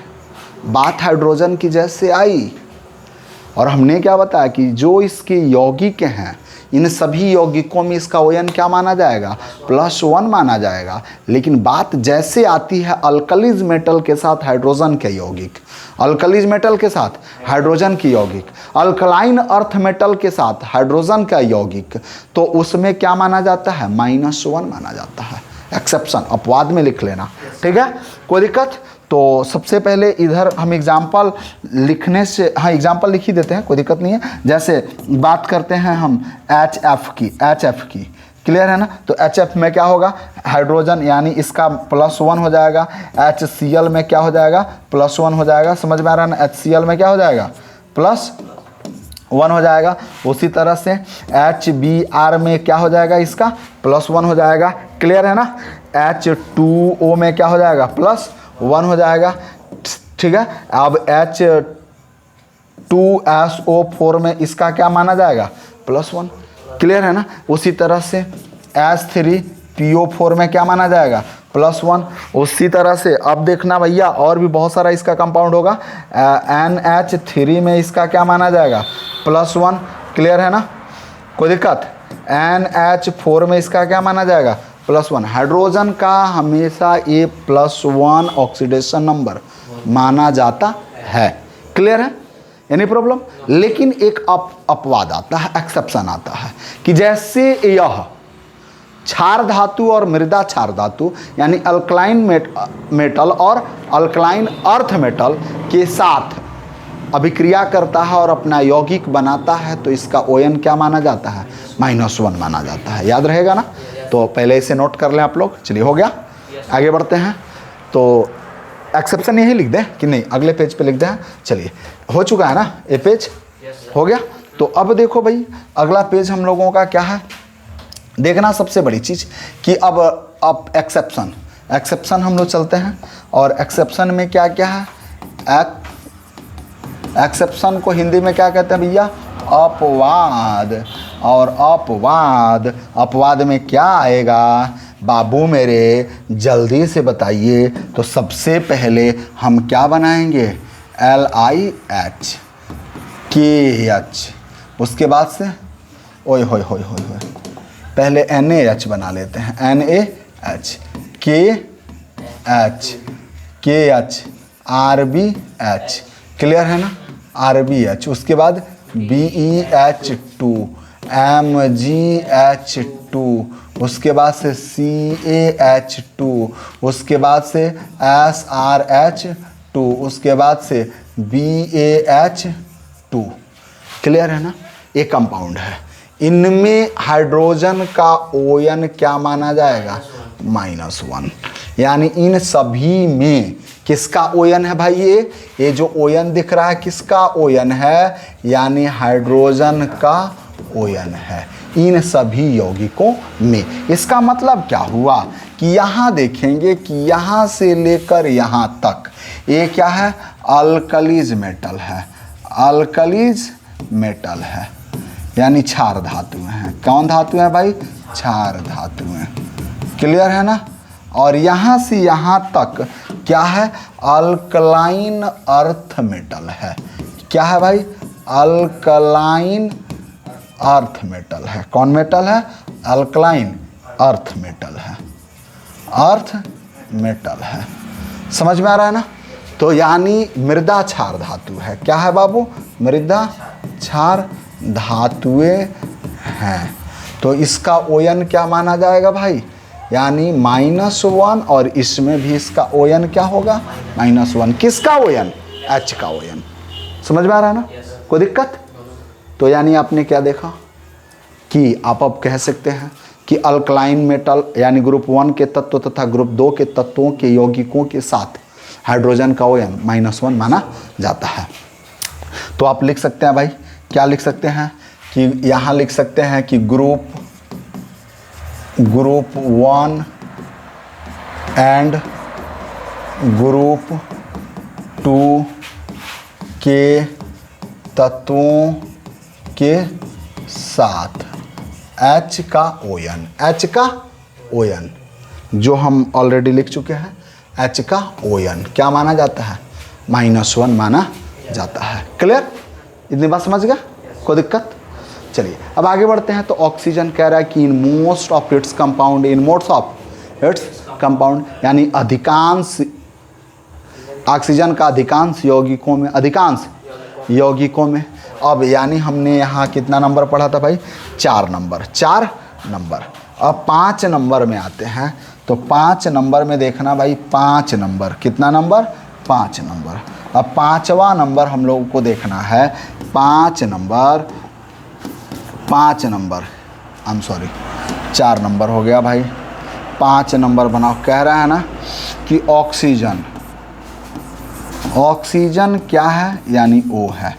बात हाइड्रोजन की जैसे आई, और हमने क्या बताया कि जो इसके यौगिक हैं इन सभी यौगिकों में इसका ओएन क्या माना जाएगा, +1 माना जाएगा। लेकिन बात जैसे आती है अल्कलीज मेटल के साथ हाइड्रोजन के यौगिक, अल्कलीज मेटल के साथ हाइड्रोजन की यौगिक, अल्कलाइन अर्थ मेटल के साथ हाइड्रोजन का यौगिक, तो उसमें क्या माना जाता है, -1 माना जाता है। एक्सेप्शन अपवाद में लिख लेना, ठीक है, कोई दिक्कत। तो सबसे पहले इधर हम एग्जाम्पल लिखने से, हाँ एग्जाम्पल लिख ही देते हैं, कोई दिक्कत नहीं है। जैसे बात करते हैं हम HF की, क्लियर है ना। तो HF में क्या होगा, हाइड्रोजन यानी इसका +1 हो जाएगा। HCl में क्या हो जाएगा, +1 हो जाएगा, समझ में आ रहा है ना। HCl में क्या हो जाएगा, +1 हो जाएगा। उसी तरह से HBr में क्या हो जाएगा, इसका +1 हो जाएगा, क्लियर है ना। H2O में क्या हो जाएगा, +1 हो जाएगा, ठीक है। अब H2SO4 में इसका क्या माना जाएगा, +1, क्लियर है ना। उसी तरह से H3PO4 में क्या माना जाएगा, +1। उसी तरह से अब देखना भैया और भी बहुत सारा इसका कंपाउंड होगा। NH3 में इसका क्या माना जाएगा, +1, क्लियर है ना, कोई दिक्कत। NH4 में इसका क्या माना जाएगा, +1। हाइड्रोजन का हमेशा ये +1 ऑक्सीडेशन नंबर माना जाता है, क्लियर है, एनी प्रॉब्लम। लेकिन एक अपवाद आता है, एक्सेप्शन आता है कि जैसे यह क्षार धातु और मृदा क्षार धातु यानी अल्कलाइन मेटल और अल्कलाइन अर्थ मेटल के साथ अभिक्रिया करता है और अपना यौगिक बनाता है, तो इसका ओएन क्या माना जाता है, -1 माना जाता है। याद रहेगा ना। तो पहले इसे नोट कर लें आप लोग। चलिए हो गया, आगे बढ़ते हैं। तो एक्सेप्शन यही लिख दें कि नहीं, अगले पेज पे लिख दें। चलिए हो चुका है ना ये पेज, हो गया। तो अब देखो भाई अगला पेज हम लोगों का क्या है, देखना सबसे बड़ी चीज़ कि अब एक्सेप्शन हम लोग चलते हैं। और एक्सेप्शन में क्या क्या है, एक्सेप्शन को हिंदी में क्या कहते हैं भैया, अपवाद। और अपवाद में क्या आएगा बाबू मेरे, जल्दी से बताइए। तो सबसे पहले हम क्या बनाएंगे, LiHKH, उसके बाद से ओए होए होए होए होए, पहले NaH बना लेते हैं, NaH, KH, RBH, क्लियर है ना, RBH। उसके बाद BeH2, MgH2, उसके बाद से CaH2, उसके बाद से SrH2, उसके बाद से BaH2, क्लियर है ना। एक कंपाउंड है, इनमें हाइड्रोजन का ओएन क्या माना जाएगा, -1। यानी इन सभी में किसका ओएन है भाई, ये जो ओएन दिख रहा है किसका ओएन है, यानी हाइड्रोजन का ओएन है इन सभी यौगिकों में। इसका मतलब क्या हुआ कि यहाँ देखेंगे कि यहाँ से लेकर यहाँ तक ये क्या है, अल्कलीज मेटल है, अल्कलीज मेटल है, यानी क्षार धातुएं हैं। कौन धातु है भाई, क्षार धातुएं, क्लियर है ना। और यहाँ से यहाँ तक क्या है, अल्कलाइन अर्थ मेटल है। क्या है भाई, अल्कलाइन अर्थ मेटल है। कौन मेटल है, अल्कलाइन अर्थ मेटल है, अर्थ मेटल है, समझ में आ रहा है ना। तो यानी मृदा क्षार धातु है। क्या है बाबू, मृदा क्षार धातुएं हैं। तो इसका ओएन क्या माना जाएगा भाई, यानी -1। और इसमें भी इसका ओएन क्या होगा, -1। किसका ओएन, H का ओएन, समझ में आ रहा है ना, कोई दिक्कत। तो यानी आपने क्या देखा कि आप अब कह सकते हैं कि अल्कलाइन मेटल यानी ग्रुप 1 के तत्व तथा ग्रुप 2 के तत्वों के यौगिकों के साथ हाइड्रोजन का ओएन -1 माना जाता है। तो आप लिख सकते हैं भाई, क्या लिख सकते हैं कि यहाँ लिख सकते हैं कि ग्रुप 1 एंड ग्रुप 2 के तत्वों के साथ H का ओएन, H का ओएन जो हम ऑलरेडी लिख चुके हैं, H का ओएन क्या माना जाता है, -1 माना जाता है। क्लियर, इतनी बात समझ गया, कोई दिक्कत? चलिए अब आगे बढ़ते हैं। तो ऑक्सीजन कह रहा है कि in most of its compound, in modes of its compound, यानी अधिकांश ऑक्सीजन का अधिकांश यौगिकों में, अधिकांश यौगिकों में। अब यानी हमने यहाँ कितना नंबर पढ़ा था भाई? 4 नंबर, 4 नंबर। अब 5 नंबर में आते हैं। तो 5 नंबर में देखना भाई, 5 नंबर, कितना नंबर? 5 नंबर। अब 5वां नंबर हम लोगों को देखना है। 5 number, 5 number, I am sorry 4 number हो गया भाई। 5 नंबर बनाओ। कह रहा है ना कि ऑक्सीजन, ऑक्सीजन क्या है? यानी O है।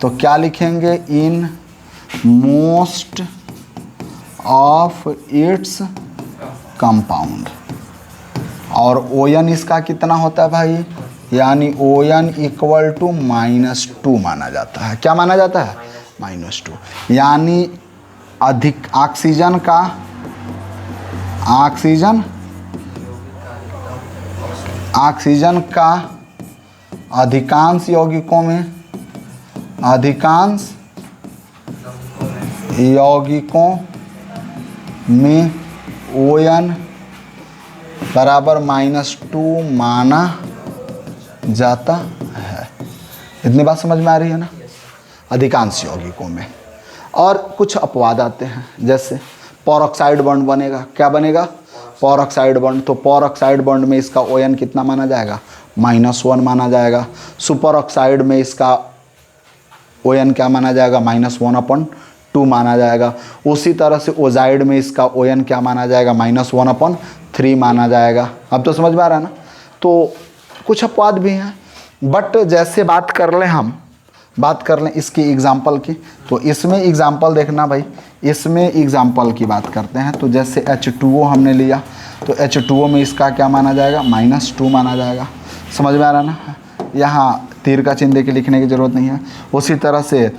तो क्या लिखेंगे? इन मोस्ट ऑफ इट्स कंपाउंड। और ON इसका कितना होता है भाई? यानी ON इक्वल टू -2 माना जाता है। क्या माना जाता है? -2। यानी अधिक ऑक्सीजन का, ऑक्सीजन का अधिकांश यौगिकों में, अधिकांश यौगिकों में ON बराबर -2 माना जाता है। इतनी बात समझ में आ रही है ना? अधिकांश यौगिकों में। और कुछ अपवाद आते हैं, जैसे परऑक्साइड बॉन्ड बनेगा। क्या बनेगा? Peroxide bond. तो परऑक्साइड बॉन्ड में इसका ON कितना माना जाएगा? -1 माना जाएगा। सुपर ऑक्साइड में इसका ON क्या माना जाएगा? -1/2 माना जाएगा। उसी तरह से ओजाइड में इसका ON क्या माना जाएगा? -1/3 माना जाएगा। अब तो समझ में आ रहा है ना? तो कुछ अपवाद भी हैं, बट जैसे बात कर लें, हम बात कर लें इसकी एग्जाम्पल की, तो इसमें एग्जाम्पल देखना भाई, इसमें एग्जाम्पल की बात करते हैं। तो जैसे H2O हमने लिया, तो H2O में इसका क्या माना जाएगा? -2 माना जाएगा। समझ में आ रहा है ना? यहाँ तीर का चिन्ह देके लिखने की ज़रूरत नहीं है। उसी तरह से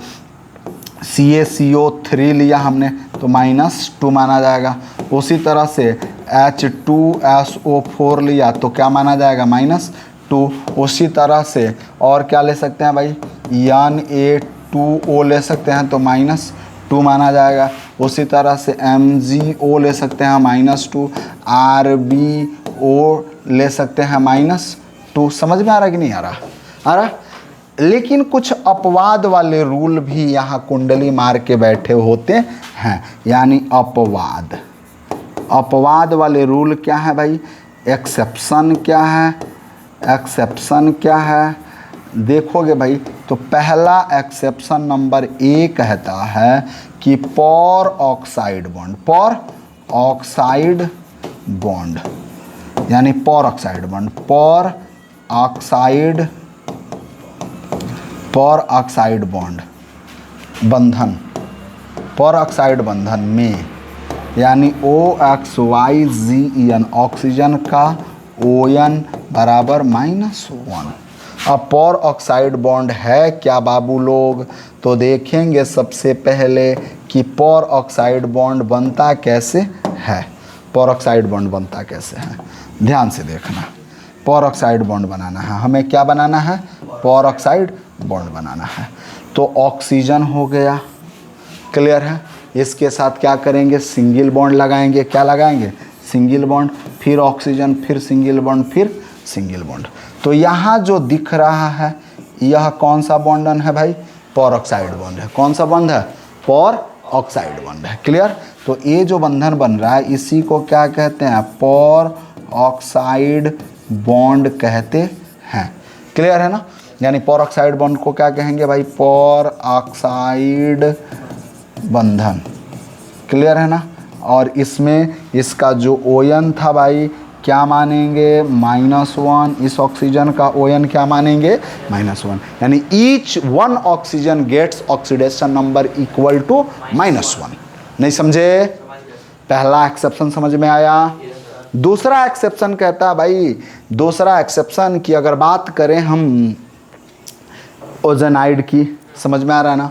CaCO3 लिया हमने, तो -2 माना जाएगा। उसी तरह से H2SO4 लिया, तो क्या माना जाएगा? -2। उसी तरह से और क्या ले सकते हैं भाई? Na2O ले सकते हैं, तो -2 माना जाएगा। उसी तरह से MgO ले सकते हैं, -2। RbO ले सकते हैं, -2। समझ में आ रहा कि नहीं आ रहा? आ रहा? लेकिन कुछ अपवाद वाले रूल भी यहाँ कुंडली मार के बैठे होते हैं। यानी अपवाद, अपवाद वाले रूल क्या है भाई? एक्सेप्शन क्या है? एक्सेप्शन क्या है? देखोगे भाई, तो पहला एक्सेप्शन नंबर 1 कहता है कि पर ऑक्साइड बॉन्ड, पर ऑक्साइड बॉन्ड, यानी पर ऑक्साइड बॉन्ड, पर ऑक्साइड बॉन्ड बंधन, पर ऑक्साइड बंधन में, यानी OXYGEN, ऑक्सीजन का ON बराबर -1। अब पर ऑक्साइड बॉन्ड है क्या बाबू लोग? तो देखेंगे सबसे पहले कि पर ऑक्साइड बॉन्ड बनता कैसे है। पर ऑक्साइड बॉन्ड बनता कैसे है, ध्यान से देखना। पर ऑक्साइड बॉन्ड बनाना है हमें। क्या बनाना है? पर ऑक्साइड बॉन्ड बनाना है। तो ऑक्सीजन हो गया, क्लियर है? इसके साथ क्या करेंगे? सिंगल बॉन्ड लगाएंगे। क्या लगाएंगे? Single bond. फिर ऑक्सीजन, फिर सिंगल बॉन्ड, फिर सिंगल बॉन्ड। तो यहाँ जो दिख रहा है यह कौन सा बॉन्डन है भाई? पर ऑक्साइड बॉन्ड है। कौन सा बॉन्ड है? पर ऑक्साइड बॉन्ड है। क्लियर? तो ये जो बंधन बन रहा है इसी को क्या कहते हैं? पर ऑक्साइड बॉन्ड कहते हैं। क्लियर है ना? यानी पर ऑक्साइड बॉन्ड को क्या कहेंगे भाई? पर ऑक्साइड बंधन। क्लियर है ना? और इसमें इसका जो ON था भाई क्या मानेंगे? -1। इस ऑक्सीजन का ON क्या मानेंगे? -1। यानी each one oxygen gets oxidation number equal to -1। नहीं समझे? पहला एक्सेप्शन समझ में आया? दूसरा एक्सेप्शन कहता है भाई, दूसरा एक्सेप्शन की अगर बात करें हम ओजोनाइड की, समझ में आ रहा है ना?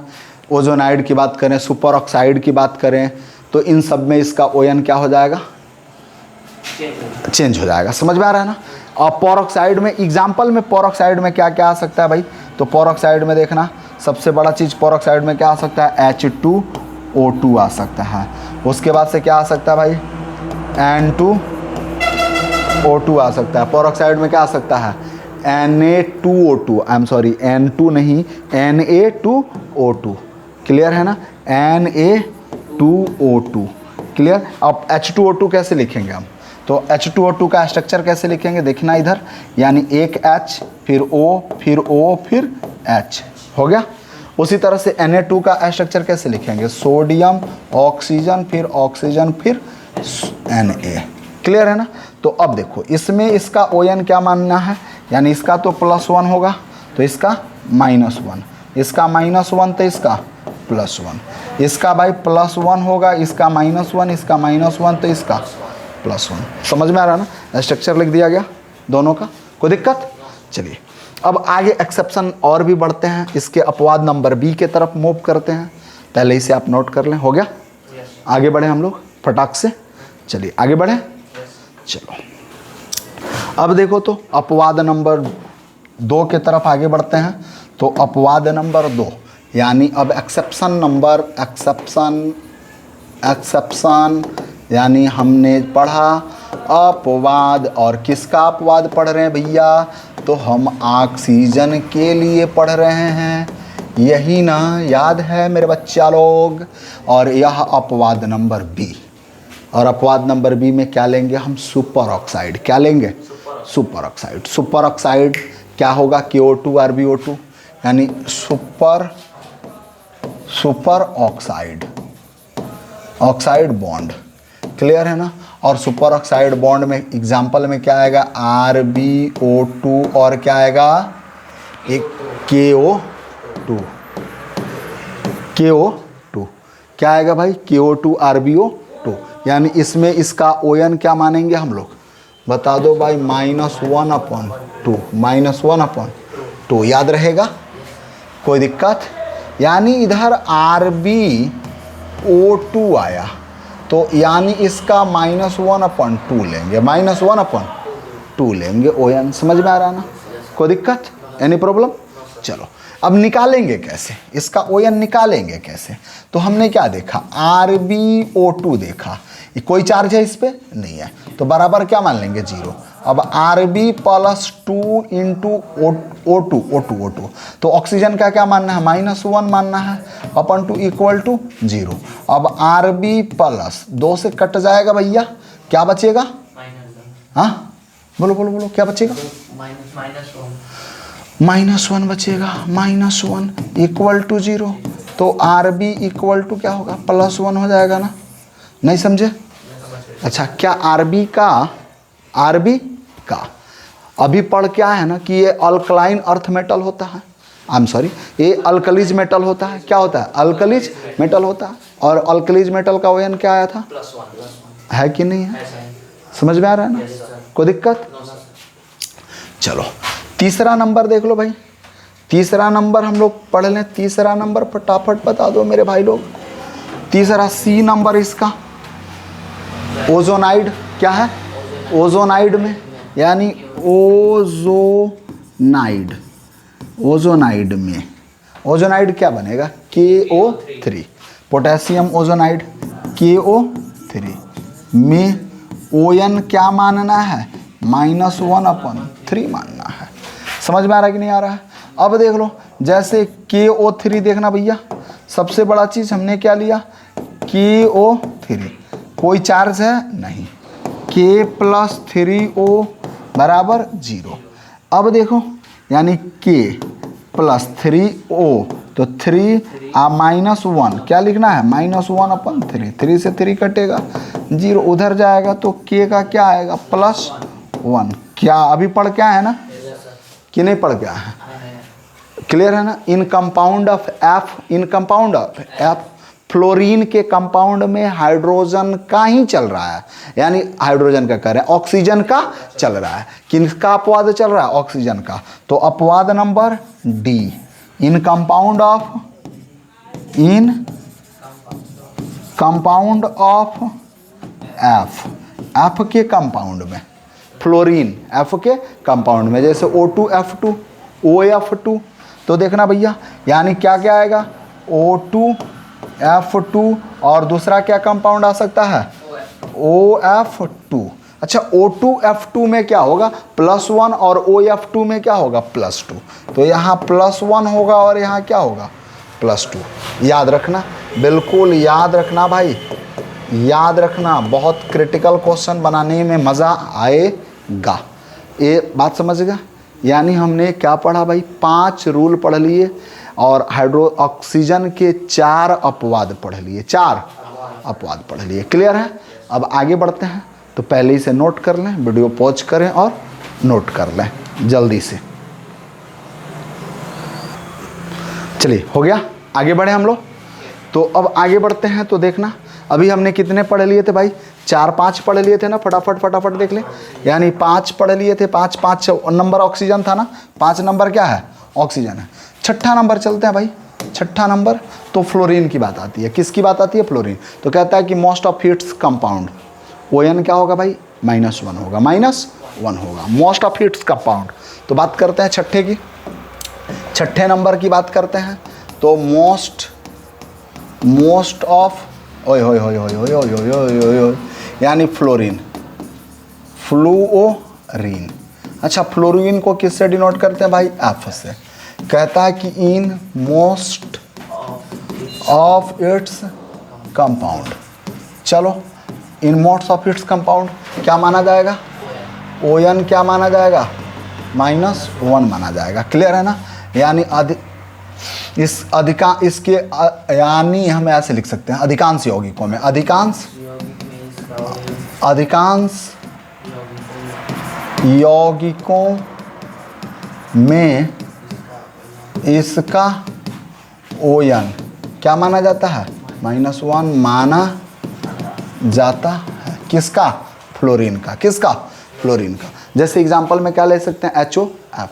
ओजोनाइड की बात करें, सुपर ऑक्साइड की बात करें, तो इन सब में इसका ON क्या हो जाएगा? चेंज हो जाएगा। समझ में आ रहा है ना? और पर ऑक्साइड में, एग्जाम्पल में पर ऑक्साइड में क्या क्या आ सकता है भाई? तो पर ऑक्साइड में देखना सबसे बड़ा चीज़ पेरोक्साइड में क्या आ सकता है, H2O2 आ सकता है। उसके बाद से क्या आ सकता है भाई, N2O2 आ सकता है। पेरोक्साइड में क्या आ सकता है, Na2O2, I am sorry N2 नहीं, Na2O2, क्लियर है ना, Na2O2, क्लियर। अब H2O2 कैसे लिखेंगे हम, तो H2O2 का स्ट्रक्चर कैसे लिखेंगे, देखना इधर, यानी एक H फिर O फिर O फिर H, हो गया। उसी तरह से Na2 का स्ट्रक्चर कैसे लिखेंगे, सोडियम ऑक्सीजन फिर ऑक्सीजन फिर Na, क्लियर है ना। तो अब देखो इसमें इसका ON क्या मानना है, यानी इसका तो +1 होगा तो इसका -1, इसका -1 तो इसका +1, इसका भाई +1 होगा, इसका -1, इसका -1 तो इसका +1। समझ में आ रहा है ना, स्ट्रक्चर लिख दिया गया दोनों का, कोई दिक्कत। चलिए अब आगे एक्सेप्शन और भी बढ़ते हैं, इसके अपवाद नंबर B के तरफ मूव करते हैं, पहले इसे आप नोट कर लें, हो गया। आगे बढ़े हम लोग फटाक से, चलिए आगे बढ़े। चलो अब देखो तो अपवाद नंबर 2 के तरफ आगे बढ़ते हैं। तो अपवाद नंबर 2 यानी अब एक्सेप्शन यानी हमने पढ़ा अपवाद, और किसका अपवाद पढ़ रहे हैं भैया, तो हम ऑक्सीजन के लिए पढ़ रहे हैं, यही ना, याद है मेरे बच्चा लोग। और यह अपवाद नंबर B, और अपवाद नंबर B में क्या लेंगे हम, सुपर ऑक्साइड, क्या लेंगे, सुपर ऑक्साइड। सुपर ऑक्साइड क्या होगा, KO2 RbO2, यानी सुपर ऑक्साइड बॉन्ड, क्लियर है ना। और सुपर ऑक्साइड बॉन्ड में एग्जाम्पल में क्या आएगा, RbO2 और क्या आएगा, एक KO2 क्या आएगा भाई, KO2 RbO2, यानी इसमें इसका ON क्या मानेंगे हम लोग, बता दो भाई, -1/2, याद रहेगा, कोई दिक्कत। यानी इधर RbO2 आया तो यानी इसका -1/2 लेंगे, -1/2 लेंगे ON, समझ में आ रहा है ना, कोई दिक्कत, एनी प्रॉब्लम। चलो अब निकालेंगे कैसे, इसका ON निकालेंगे कैसे, तो हमने क्या देखा, RbO2 देखा, ये कोई चार्ज है इस पर नहीं है, तो बराबर क्या मान लेंगे, 0। अब Rb + 2 × O2, तो ऑक्सीजन का क्या मानना है, -1 मानना है, /2 = 0। अब Rb + 2 से कट जाएगा भैया, क्या बचेगा, हाँ बोलो क्या बचेगा, -1 बचेगा, -1 = 0, तो Rb = क्या होगा, +1 हो जाएगा ना, नहीं समझे। अच्छा क्या RB का अभी पढ़ क्या है ना कि ये अल्कलाइन अर्थ मेटल होता है, आई एम सॉरी, ये अल्कलीज मेटल होता है, क्या होता है, अल्कलीज मेटल होता है। और अल्कलीज मेटल का ON क्या आया था, +1 है कि नहीं है, समझ में आ रहा है ना, कोई दिक्कत। चलो तीसरा नंबर देख लो भाई, तीसरा नंबर हम लोग पढ़ लें, तीसरा नंबर फटाफट बता दो मेरे भाई लोग। तीसरा C नंबर इसका ओजोनाइड, क्या है, ओजोनाइड में, यानी ओजोनाइड में, ओजोनाइड क्या बनेगा, KO3, पोटेशियम ओजोनाइड KO3 में ON क्या मानना है, -1/3 मानना है, समझ में आ रहा है कि नहीं आ रहा है। अब देख लो जैसे KO3 देखना भैया, सबसे बड़ा चीज़ हमने क्या लिया, KO3, कोई चार्ज है नहीं, K + 3O = 0। अब देखो यानी K + 3O, तो 3 -1 क्या लिखना है, -1/3, 3 से 3 कटेगा, 0 उधर जाएगा, तो K का क्या आएगा, +1। क्या अभी पढ़ क्या है ना, कि नहीं पढ़ क्या है, क्लियर है ना। इन कंपाउंड ऑफ F, फ्लोरीन के कंपाउंड में हाइड्रोजन का ही चल रहा है, यानी हाइड्रोजन का कह रहे हैं, ऑक्सीजन का चल रहा है, किसका अपवाद चल रहा है, ऑक्सीजन का। तो अपवाद number D, in compound of F के कंपाउंड में, फ्लोरीन F के कंपाउंड में, जैसे O2F2, OF2, तो तो देखना भैया, यानी क्या क्या आएगा, O2F2 और दूसरा क्या कंपाउंड आ सकता है, OF2। अच्छा, O2F2 में क्या होगा, +1 और OF2 में क्या होगा, +2। तो यहाँ +1 होगा और यहाँ क्या होगा, +2। याद रखना, बिल्कुल याद रखना भाई, याद रखना, बहुत क्रिटिकल क्वेश्चन बनाने में मज़ा आएगा। ये बात समझेगा। यानी हमने क्या पढ़ा भाई, 5 रूल पढ़ लिए और हाइड्रो ऑक्सीजन के 4 अपवाद पढ़ लिए, 4 अपवाद पढ़ लिए। क्लियर है। अब आगे बढ़ते हैं, तो पहले ही से नोट कर लें, वीडियो पॉज करें और नोट कर लें जल्दी से। चलिए, हो गया, आगे बढ़े हम लोग। तो अब आगे बढ़ते हैं, तो देखना अभी हमने कितने पढ़ लिए थे भाई, 4-5 पढ़ लिए थे ना, फटाफट देख ले। यानी 5 पढ़ लिए थे, 5 नंबर ऑक्सीजन था ना, 5 नंबर क्या है, ऑक्सीजन है। 6ठा नंबर चलते हैं भाई, 6ठा नंबर तो फ्लोरीन की बात आती है। किसकी बात आती है, फ्लोरीन। तो कहता है कि most of its compound, ON क्या होगा भाई, -1 होगा, -1 होगा, मोस्ट ऑफ इट्स कंपाउंड। तो बात करते हैं छठे की, 6ठे नंबर की बात करते हैं। तो मोस्ट ऑफ यानी फ्लोरीन, फ्लूओरीन। अच्छा, फ्लोरीन को किससे डिनोट करते हैं भाई, F से। कहता है कि in most of its compound. चलो, in most of its compound क्या माना जाएगा, ON क्या माना जाएगा, -1 माना जाएगा। क्लियर है ना। यानी इसके यानी हम ऐसे लिख सकते हैं, अधिकांश यौगिकों में, अधिकांश यौगिकों में इसका ON क्या माना जाता है, -1 माना जाता है। किसका, फ्लोरीन का। किसका, फ्लोरीन का। जैसे एग्जांपल में क्या ले सकते हैं, HOF।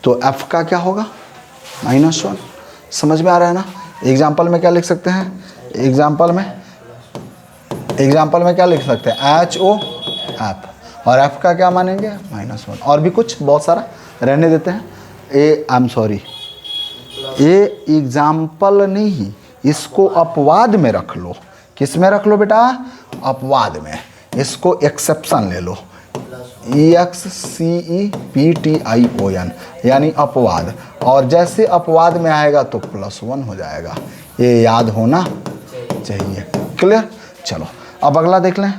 तो F का क्या होगा, -1। समझ में आ रहा है ना। एग्जाम्पल में क्या लिख सकते हैं, एग्जाम्पल में क्या लिख सकते हैं, HOF। और F का क्या मानेंगे, -1। और भी कुछ बहुत सारा रहने देते हैं। ये एग्जाम्पल नहीं, इसको अपवाद में रख लो। किस में रख लो बेटा, अपवाद में। इसको एक्सेप्शन ले लो, EXCEPTION, यानी अपवाद। और जैसे अपवाद में आएगा तो +1 हो जाएगा। ये याद होना चाहिए। क्लियर। चलो, अब अगला देख लें।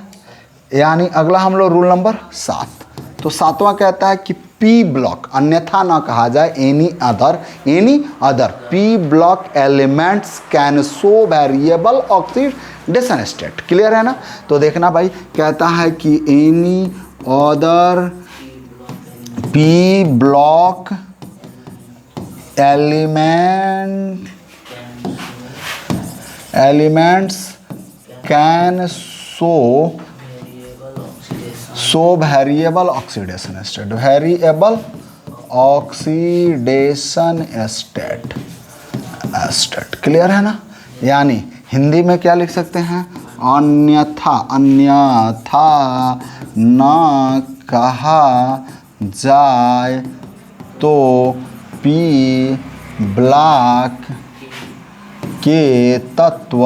यानी अगला हम लोग रूल नंबर 7। तो 7वां कहता है कि P ब्लॉक, अन्यथा ना कहा जाए, any other P block elements can show variable oxidation state. Clear है ना। तो देखना भाई, कहता है कि any other P block elements can show variable oxidation state. Clear है ना। यानी हिंदी में क्या लिख सकते हैं, अन्यथा न कहा जाए तो P ब्लॉक के तत्व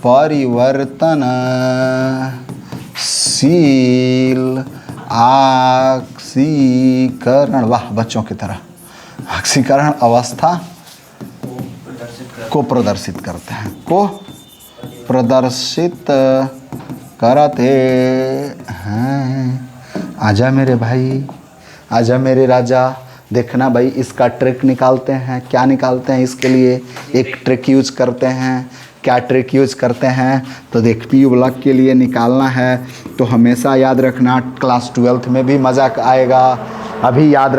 परिवर्तनशील ऑक्सीकरण, वाह बच्चों की तरह, ऑक्सीकरण अवस्था को प्रदर्शित करते हैं, करते हैं। आजा मेरे भाई, आजा मेरे राजा। देखना भाई, इसका ट्रिक निकालते हैं। क्या निकालते हैं, इसके लिए एक ट्रिक यूज करते हैं। क्या ट्रिक यूज करते हैं, तो देख, P ब्लॉक के लिए निकालना है तो हमेशा याद रखना, क्लास 12th में भी मज़ा आएगा। अभी याद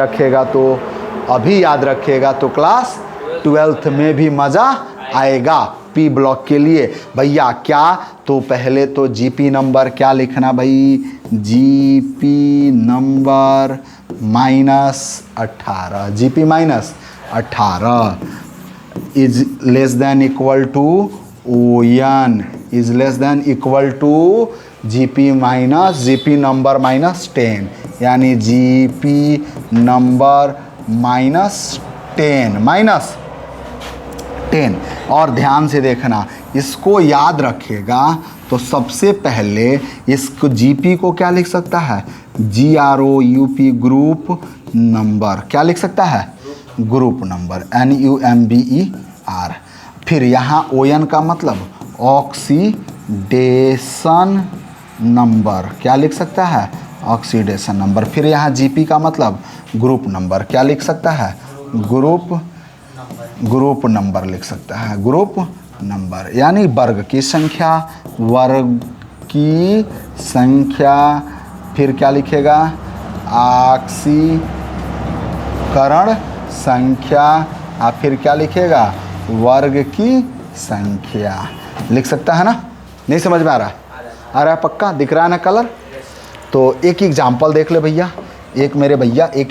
रखेगा तो क्लास 12th में भी मज़ा आएगा। P ब्लॉक के लिए भैया क्या, तो पहले तो GP नंबर क्या लिखना भाई, GP number -18, GP -18 is less than equal to ON is less than equal to GP number -10, यानी GP नंबर -10 और ध्यान से देखना, इसको याद रखेगा तो सबसे पहले इसको जीपी को क्या लिख सकता है, GROUP ग्रुप नंबर, क्या लिख सकता है, ग्रुप नंबर, NUMBER। फिर यहाँ ON का मतलब ऑक्सीडेशन नंबर, क्या लिख सकता है, ऑक्सीडेशन नंबर। फिर यहाँ GP का मतलब ग्रुप नंबर, क्या लिख सकता है, ग्रुप नंबर लिख सकता है, ग्रुप नंबर। यानी वर्ग की संख्या, फिर क्या लिखेगा, ऑक्सीकरण संख्या, और फिर क्या लिखेगा, वर्ग की संख्या लिख सकता है ना। नहीं समझ में आ रहा है पक्का, दिख रहा है ना कलर। तो एक एग्जाम्पल देख ले भैया, एक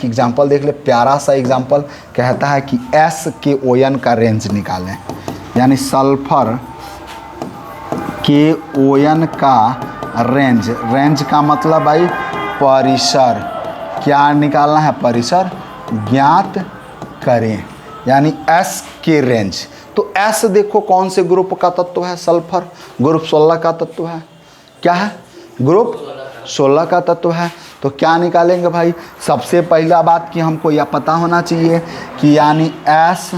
एग्जाम्पल देख ले, प्यारा सा एग्जाम्पल कहता है कि SKON का रेंज निकालें। यानी सल्फर KON का रेंज का मतलब भाई परिसर, क्या निकालना है, परिसर ज्ञात करें। यानी S के रेंज, तो S देखो कौन से ग्रुप का तत्व है, सल्फर ग्रुप 16 का तत्व है, क्या है, ग्रुप 16 का तत्व है। तो क्या निकालेंगे भाई, सबसे पहला बात कि हमको यह पता होना चाहिए कि यानी S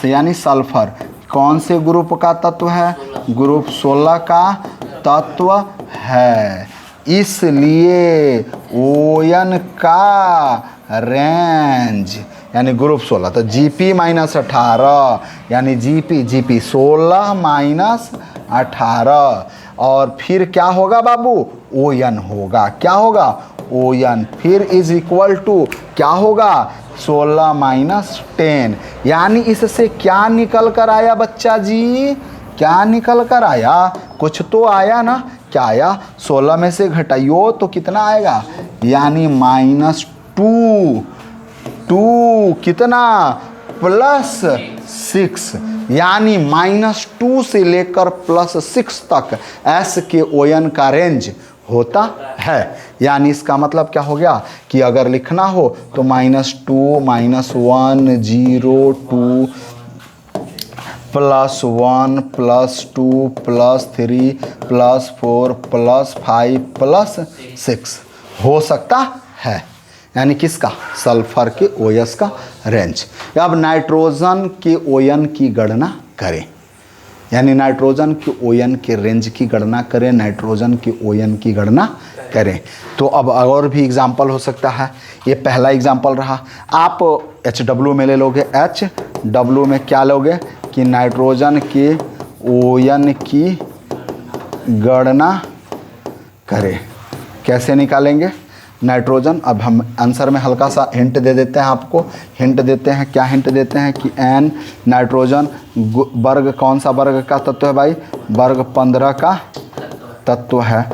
यानी सल्फर कौन से ग्रुप का तत्व है, ग्रुप 16 का तत्व है, इसलिए ON का रेंज यानी ग्रुप 16, तो GP -18 यानी GP 16 -18, और फिर क्या होगा बाबू, ON होगा, क्या होगा, ON, फिर इज इक्वल टू क्या होगा, 16 -10। यानी इससे क्या निकल कर आया बच्चा जी, क्या निकल कर आया, कुछ तो आया ना, क्या आया, 16 में से घटाइयो तो कितना आएगा, यानी -2 कितना, +6, यानी -2 से लेकर +6 तक SKON का रेंज होता है। यानी इसका मतलब क्या हो गया कि अगर लिखना हो तो -2 -1 0 2 +1 +2 +3 +4 +5 +6 हो सकता है। यानी किसका, सल्फर के OS का रेंज। अब नाइट्रोजन के ON की गणना करें, यानी नाइट्रोजन के ON के रेंज की गणना करें, नाइट्रोजन के ON की गणना करें। तो अब और भी एग्जाम्पल हो सकता है, ये पहला एग्जाम्पल रहा। आप HW में ले लोगे, HW में क्या लोगे कि नाइट्रोजन के ON की गणना करें। कैसे निकालेंगे नाइट्रोजन, अब हम आंसर में हल्का सा हिंट दे देते हैं आपको, हिंट देते हैं, क्या हिंट देते हैं कि N नाइट्रोजन वर्ग कौन सा वर्ग का तत्व है भाई, वर्ग 15 का तत्व है,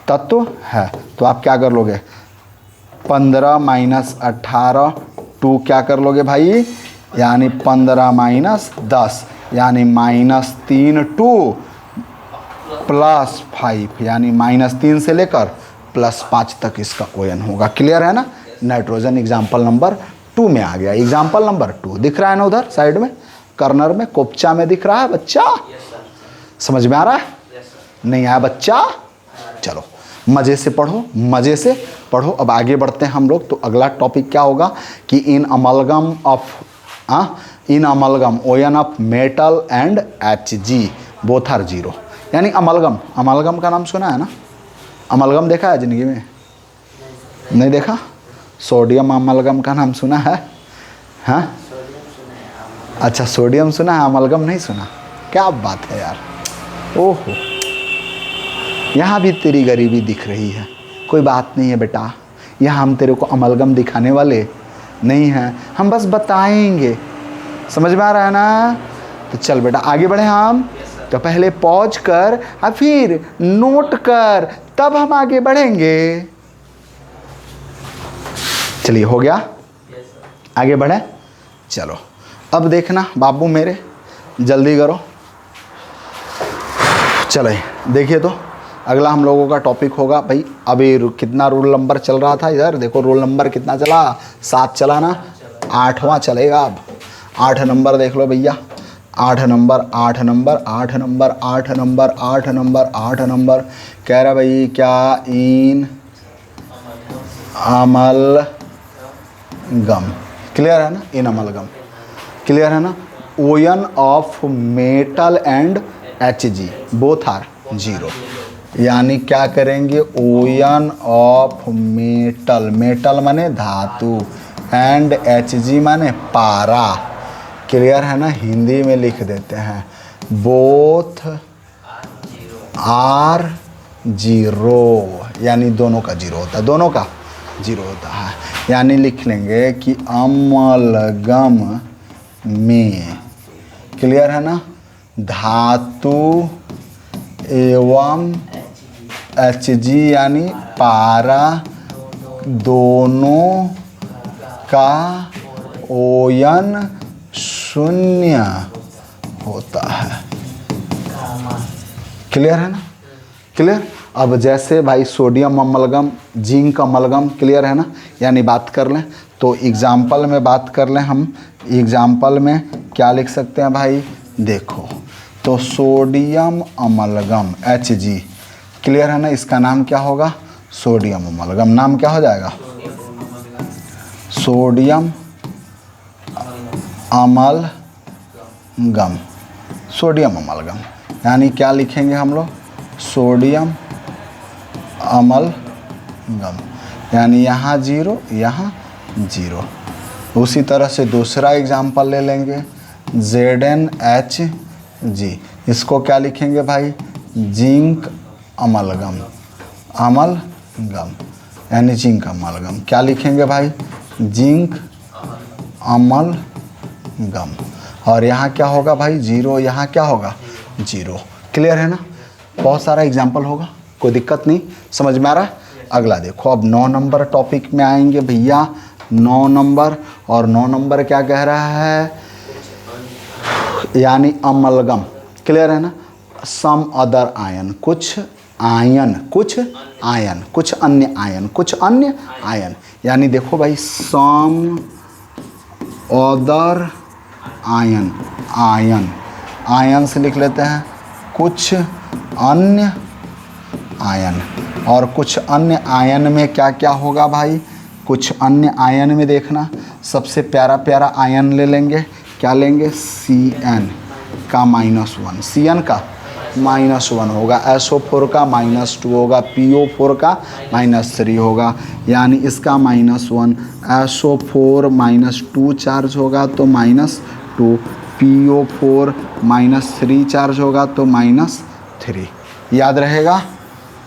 तो आप क्या कर लोगे, 15 -18 2 क्या कर लोगे भाई, यानी 15 -10 यानी -3 2 +5 यानी -3 से लेकर +5 तक इसका ON होगा। क्लियर है ना। नाइट्रोजन एग्जाम्पल नंबर 2 में आ गया। एग्जाम्पल नंबर 2 दिख रहा है ना, उधर साइड में कर्नर में कोपचा में दिख रहा है बच्चा, समझ में आ रहा है, नहीं आया बच्चा, चलो मज़े से पढ़ो। अब आगे बढ़ते हैं हम लोग। तो अगला टॉपिक क्या होगा कि in amalgam ON of metal and Hg both are 0। यानी अमलगम का नाम सुना है ना, अमलगम देखा है ज़िंदगी में, नहीं देखा, सोडियम अमलगम का नाम सुना है, हाँ अच्छा सोडियम सुना है, अमलगम नहीं सुना, क्या बात है यार, ओहो यहाँ भी तेरी गरीबी दिख रही है। कोई बात नहीं है बेटा, यहाँ हम तेरे को अमलगम दिखाने वाले नहीं हैं, हम बस बताएंगे, समझ में आ रहा है ना। तो चल बेटा आगे बढ़े हम, तो पहले पॉज कर और फिर नोट कर, तब हम आगे बढ़ेंगे। चलिए हो गया, आगे बढ़े, चलो अब देखना बाबू मेरे, जल्दी करो। चलो देखिए, तो अगला हम लोगों का टॉपिक होगा भाई, अभी कितना रोल नंबर चल रहा था इधर, देखो रोल नंबर कितना चला, 7 चला ना, 8वां चलेगा अब। 8 नंबर देख लो भैया, 8 number 8 number 8 number 8 number 8 number 8 number कह रहा भाई क्या इन अमलगम, क्लियर है ना, इन अमलगम, क्लियर है ना। O N of metal and Hg both are 0, यानी क्या करेंगे, ओयन ऑफ मेटल, मेटल माने धातु, एंड Hg माने पारा, क्लियर है ना। हिंदी में लिख देते हैं बोथ आर 0, यानी दोनों का 0 होता है, दोनों का 0 होता है। यानी लिख लेंगे कि अमलगम में, क्लियर है ना, धातु एवं Hg यानी पारा दोनों का ओयन 0 होता है, क्लियर है ना, क्लियर। अब जैसे भाई sodium amalgam, zinc amalgam, clear है ना, यानी बात कर लें तो एग्जाम्पल में बात कर लें हम, एग्जाम्पल में क्या लिख सकते हैं भाई, देखो तो सोडियम अमलगम Hg, क्लियर है ना, इसका नाम क्या होगा, सोडियम अमलगम, नाम क्या हो जाएगा, सोडियम अमलगम, सोडियम अमलगम, यानी क्या लिखेंगे हम लोग, सोडियम अमलगम, यानी यहाँ 0 यहाँ 0। उसी तरह से दूसरा एग्जाम्पल ले लेंगे ZnHg, इसको क्या लिखेंगे भाई, जिंक अमलगम, अमलगम यानी जिंक अमलगम, क्या लिखेंगे भाई, जिंक अमलगम, और यहाँ क्या होगा भाई 0, यहाँ क्या होगा 0, क्लियर है ना। बहुत सारा एग्जाम्पल होगा, कोई दिक्कत नहीं, समझ में आ रहा है। अगला देखो, अब 9 नंबर टॉपिक में आएंगे भैया, 9 नंबर, और 9 नंबर क्या कह रहा है, यानी अमलगम, क्लियर है ना, सम अदर आयन, कुछ आयन, कुछ आयन, कुछ अन्य आयन, कुछ अन्य आयन, यानी देखो भाई some other ion, ion, ion से लिख लेते हैं कुछ अन्य आयन, और कुछ अन्य आयन में क्या क्या होगा भाई, कुछ अन्य आयन में देखना, सबसे प्यारा प्यारा आयन ले लेंगे, क्या लेंगे, Cn का -1, Cn का -1 होगा, SO4 का -2 होगा, PO4 का -3 होगा, यानी इसका -1, SO4 -2 चार्ज होगा तो -2, PO4 -3 चार्ज होगा तो -3। याद रहेगा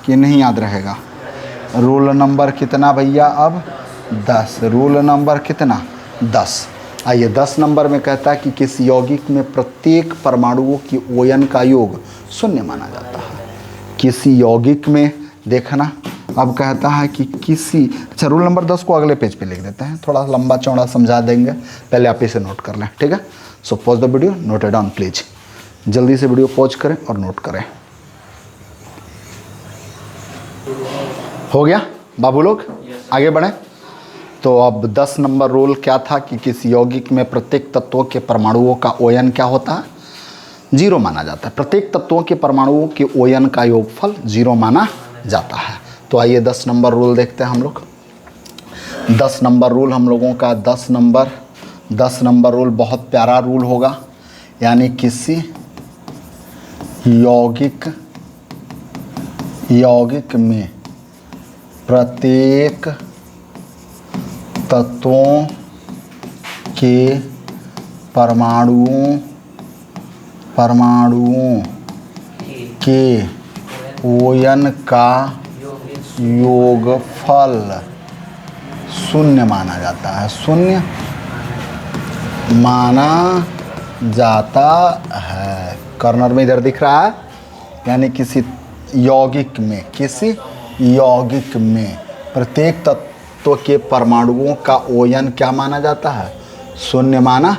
कि नहीं याद रहेगा। रूल नंबर कितना भैया, अब 10, रूल नंबर कितना 10। आइए 10 नंबर में कहता है कि किसी यौगिक में प्रत्येक परमाणुओं की ओयन का योग 0 माना जाता है। किसी यौगिक में देखना, अब कहता है कि किसी, अच्छा रूल नंबर 10 को अगले पेज पे लिख देते हैं, थोड़ा लंबा चौड़ा समझा देंगे, पहले आप इसे नोट कर लें, ठीक है। So pause the video, note it down please, जल्दी से वीडियो पॉज करें और नोट करें। हो गया बाबू लोग, आगे बढ़ें। तो अब 10 नंबर रूल क्या था कि किसी यौगिक में प्रत्येक तत्वों के परमाणुओं का ओयन क्या होता है, 0 माना जाता है। प्रत्येक तत्वों के परमाणुओं के ओयन का योगफल 0 माना जाता है। तो आइए 10 नंबर रूल देखते हैं हम लोग। 10 नंबर रूल हम लोगों का 10 नंबर रूल बहुत प्यारा रूल होगा, यानी किसी यौगिक में प्रत्येक तत्वों के परमाणुओं के ओयन का योगफल 0 माना जाता है, 0 माना जाता है। कॉर्नर में इधर दिख रहा है, यानी किसी यौगिक में प्रत्येक तत्व के परमाणुओं का ओयन क्या माना जाता है, 0 माना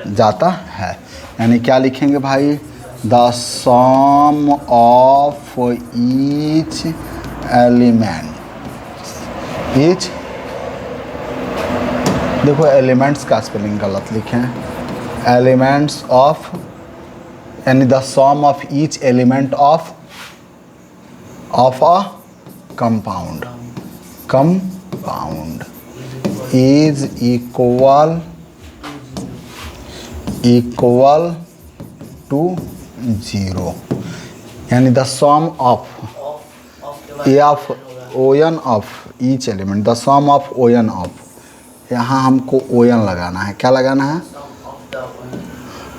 जाता है। यानी क्या लिखेंगे भाई, the sum of each element देखो एलिमेंट्स का स्पेलिंग गलत लिखे हैं। एलिमेंट्स ऑफ यानी the sum of each element of a compound is equal to 0, यानी the sum of O N of each element, the sum of O N of, यहाँ हमको O N लगाना है। क्या लगाना है?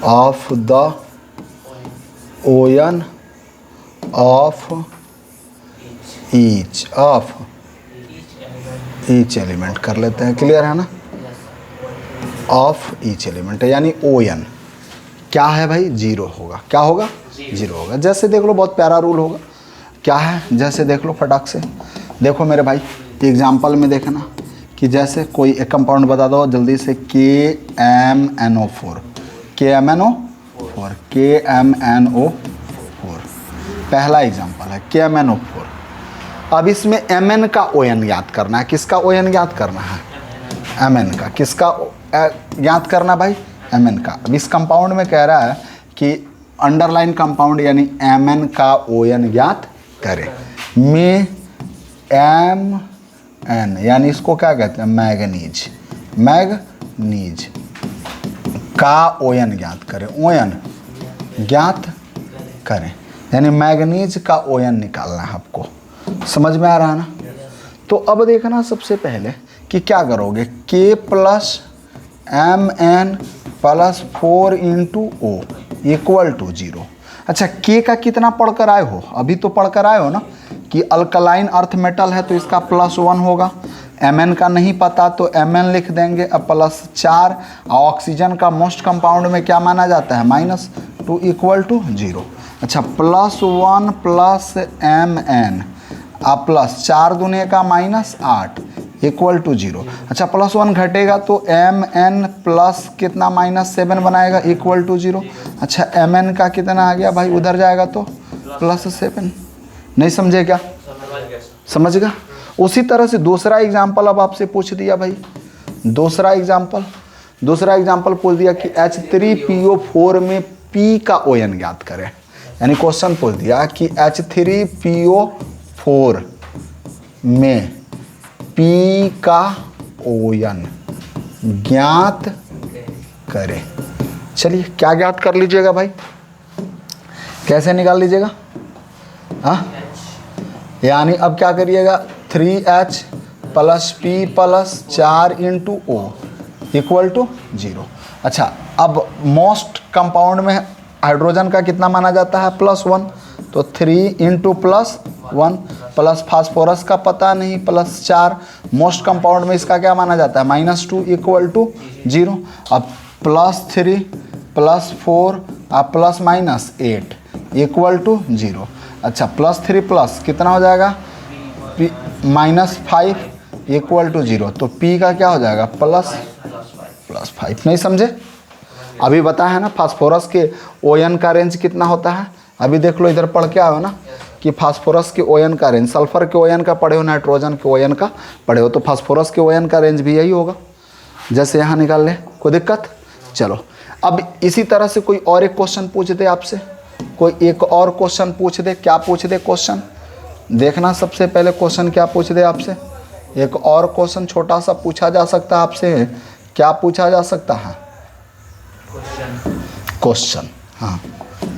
Of the O N of each element कर लेते हैं। क्लियर है ना? ऑफ ईच एलिमेंट यानी ओएन क्या है भाई? 0 होगा। क्या होगा? 0 होगा। जैसे देख लो, बहुत प्यारा रूल होगा। क्या है? जैसे देख लो फटाक से, देखो मेरे भाई एग्जाम्पल में देखना कि जैसे कोई एक कंपाउंड बता दो जल्दी से, KMNO4 पहला एग्जाम्पल है KMNO4। अब इसमें Mn का ON याद करना है। किसका ON याद करना है? Mn का। किसका याद करना भाई? Mn का। अब इस कंपाउंड में कह रहा है कि अंडरलाइन कंपाउंड यानी Mn का ON याद करें। में Mn यानी इसको क्या कहते हैं? मैग्नीज का ON ज्ञात करें। ON ज्ञात करें यानी मैग्नीज का ON निकालना है आपको। समझ में आ रहा है ना? तो अब देखना सबसे पहले कि क्या करोगे, K plus Mn plus 4 into O equal to 0। अच्छा, K का कितना पढ़कर आए हो? अभी तो पढ़कर आए हो ना कि अल्कलाइन अर्थ मेटल है तो इसका +1 होगा। Mn का नहीं पता तो Mn लिख देंगे। अब +4 ऑक्सीजन का मोस्ट कंपाउंड में क्या माना जाता है? -2 इक्वल टू 0। अच्छा, +1 प्लस Mn अब +4 दूने का -8 इक्वल टू 0। अच्छा, +1 घटेगा तो Mn प्लस कितना -7 बनाएगा इक्वल टू 0। अच्छा, Mn का कितना आ गया भाई? उधर जाएगा तो +7। नहीं समझे क्या? समझेगा? उसी तरह से दूसरा एग्जाम्पल अब आपसे पूछ दिया भाई। दूसरा एग्जाम्पल पूछ दिया कि H3PO4 में P का ON ज्ञात करें। यानी क्वेश्चन पूछ दिया कि H3PO4 में P का ON ज्ञात करें। चलिए, क्या ज्ञात कर लीजिएगा भाई? कैसे निकाल लीजिएगा? हाँ, यानी अब क्या करिएगा, 3H plus P plus 4 into O equal to 0। अच्छा, अब मोस्ट कंपाउंड में हाइड्रोजन का कितना माना जाता है? +1, तो 3 इंटू +1 प्लस फास्फोरस का पता नहीं +4। मोस्ट कंपाउंड में इसका क्या माना जाता है? -2 इक्वल टू 0। अब +3 +4 अब +-8 इक्वल टू 0। अच्छा, +3 प्लस कितना हो जाएगा? -5 इक्वल टू 0। तो P का क्या हो जाएगा? +5। नहीं समझे? अभी बताया है ना फास्फोरस के ON का रेंज कितना होता है। अभी देख लो, इधर पढ़ के आओ ना कि फास्फोरस के ON का रेंज, सल्फर के ON का पढ़े हो, नाइट्रोजन के ON का पढ़े हो, तो फास्फोरस के ON का रेंज भी यही होगा। जैसे यहाँ निकाल ले, कोई दिक्कत? चलो, अब इसी तरह से कोई और एक क्वेश्चन पूछ दे आपसे, कोई एक और क्वेश्चन पूछ दे। क्या पूछ दे क्वेश्चन? देखना सबसे पहले क्वेश्चन क्या पूछ दे आपसे। एक और क्वेश्चन छोटा सा पूछा जा सकता है आपसे। क्या पूछा जा सकता है? क्वेश्चन। हाँ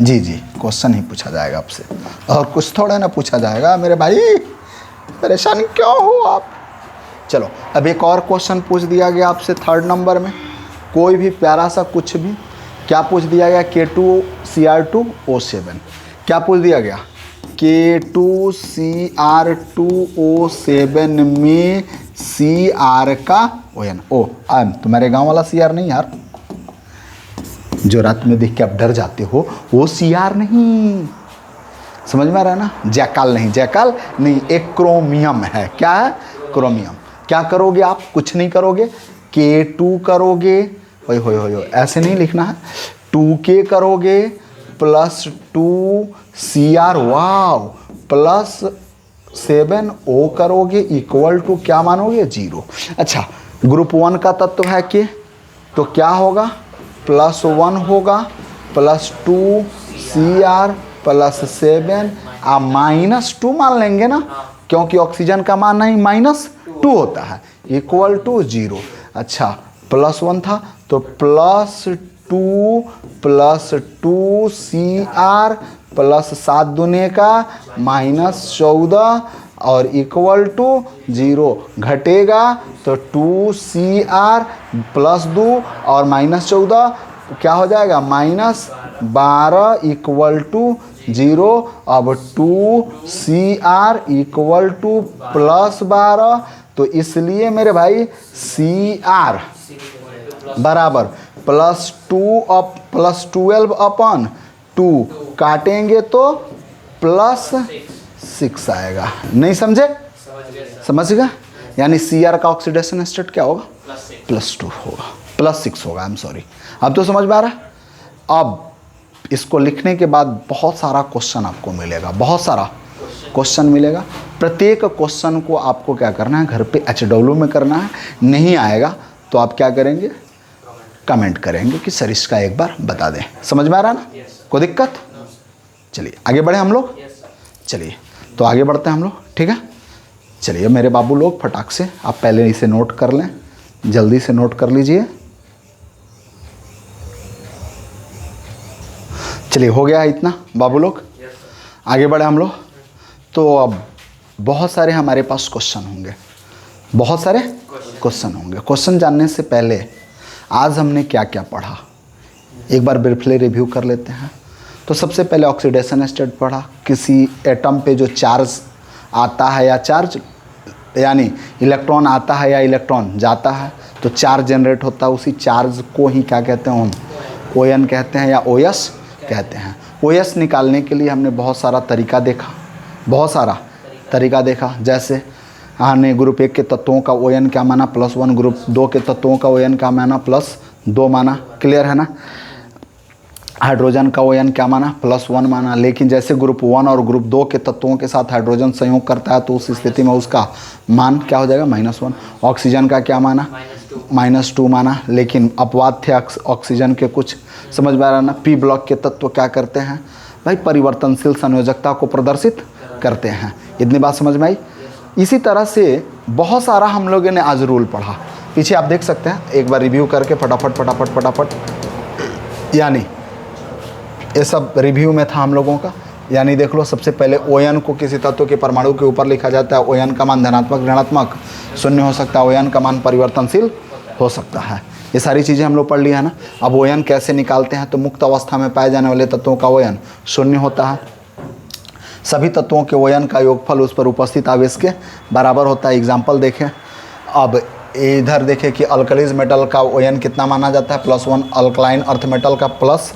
जी, क्वेश्चन ही पूछा जाएगा आपसे, और कुछ थोड़ा ना पूछा जाएगा। मेरे भाई परेशान क्यों हो आप? चलो, अब एक और क्वेश्चन पूछ दिया गया आपसे 3rd नंबर में। कोई भी प्यारा सा कुछ भी। क्या पूछ दिया गया? K2Cr2O7। क्या पूछ दिया गया? K2Cr2O7 में Cr का ON। तुम्हारे गांव वाला Cr नहीं यार, जो रात में देख के आप डर जाते हो, वो Cr नहीं। समझ में आ रहा है ना? जैकाल नहीं, एक क्रोमियम है। क्या है? क्रोमियम। क्या करोगे आप? कुछ नहीं करोगे। K2 करोगे, हो ऐसे नहीं लिखना है, 2K करोगे +2Cr +7O करोगे इक्वल टू क्या मानोगे? 0। अच्छा, ग्रुप 1 का तत्व है कि, तो क्या होगा, +1 होगा, +2 Cr +7 आप -2 मान लेंगे ना, क्योंकि ऑक्सीजन का मान नहीं -2 होता है, = 0। अच्छा +1 था तो +2 Cr +7 दूने का -14 और =0 घटेगा तो 2Cr +2 और -14 क्या हो जाएगा, -12 = 0। अब 2Cr = +12, तो इसलिए मेरे भाई Cr बराबर +12/2 काटेंगे तो +6 आएगा। नहीं समझे? समझेगा? यानी Cr का ऑक्सीडेशन स्टेट क्या होगा, +2 होगा, +6 होगा, आई एम सॉरी। अब तो समझ में आ रहा है? अब इसको लिखने के बाद बहुत सारा क्वेश्चन आपको मिलेगा, बहुत सारा क्वेश्चन मिलेगा। प्रत्येक क्वेश्चन को आपको क्या करना है, घर पे HW में करना है। नहीं आएगा तो आप क्या करेंगे, कमेंट करेंगे कि सर इसका एक बार बता दें। समझ में आ रहा है ना? कोई दिक्कत? चलिए आगे बढ़े हम लोग। चलिए तो आगे बढ़ते हैं हम लोग, ठीक है। चलिए मेरे बाबू लोग फटाक से आप पहले इसे नोट कर लें, जल्दी से नोट कर लीजिए। चलिए हो गया इतना बाबू लोग, आगे बढ़े हम लोग। तो अब बहुत सारे हमारे पास क्वेश्चन होंगे, बहुत सारे क्वेश्चन होंगे। क्वेश्चन जानने से पहले आज हमने क्या क्या पढ़ा एक बार ब्रीफली रिव्यू कर लेते हैं। तो सबसे पहले ऑक्सीडेशन स्टेट पढ़ा, किसी एटम पे जो चार्ज आता है या चार्ज यानी इलेक्ट्रॉन आता है या इलेक्ट्रॉन जाता है तो चार्ज जनरेट होता है, उसी चार्ज को ही क्या कहते हैं हम, ON कहते हैं या OS कहते हैं। OS निकालने के लिए हमने बहुत सारा तरीका देखा, बहुत सारा तरीका देखा। जैसे हमने ग्रुप 1 के तत्वों का ON क्या माना, +1, ग्रुप 2 के तत्वों का ON क्या माना, +2 माना। क्लियर है ना? हाइड्रोजन का ON क्या माना, +1 माना। लेकिन जैसे ग्रुप 1 और ग्रुप 2 के तत्वों के साथ हाइड्रोजन संयोग करता है तो उस स्थिति में उसका मान क्या हो जाएगा, -1। ऑक्सीजन का क्या माना, -2 माना। लेकिन अपवाद थे ऑक्सीजन के कुछ। समझ में आ रहा ना? P ब्लॉक के तत्व क्या करते हैं भाई, परिवर्तनशील संयोजकता को प्रदर्शित करते हैं। इतनी बात समझ में आई? इसी तरह से बहुत सारा हम लोगों ने आज रूल पढ़ा, पीछे आप देख सकते हैं, एक बार रिव्यू करके फटाफट। यानी ये सब रिव्यू में था हम लोगों का। यानी देख लो, सबसे पहले ON को किसी तत्व के परमाणु के ऊपर लिखा जाता है। ON का मान धनात्मक ऋणात्मक शून्य हो सकता है, ON का मान परिवर्तनशील हो सकता है। ये सारी चीज़ें हम लोग पढ़ लिया है ना। अब ON कैसे निकालते हैं, तो मुक्त अवस्था में पाए जाने वाले तत्वों का ON 0 होता है। सभी तत्वों के ON का योगफल उस पर उपस्थित आवेश के बराबर होता है। एग्जाम्पल देखें, अब इधर देखें कि अल्कलीज मेटल का ON कितना माना जाता है, +1। अल्कलाइन अर्थ मेटल का +,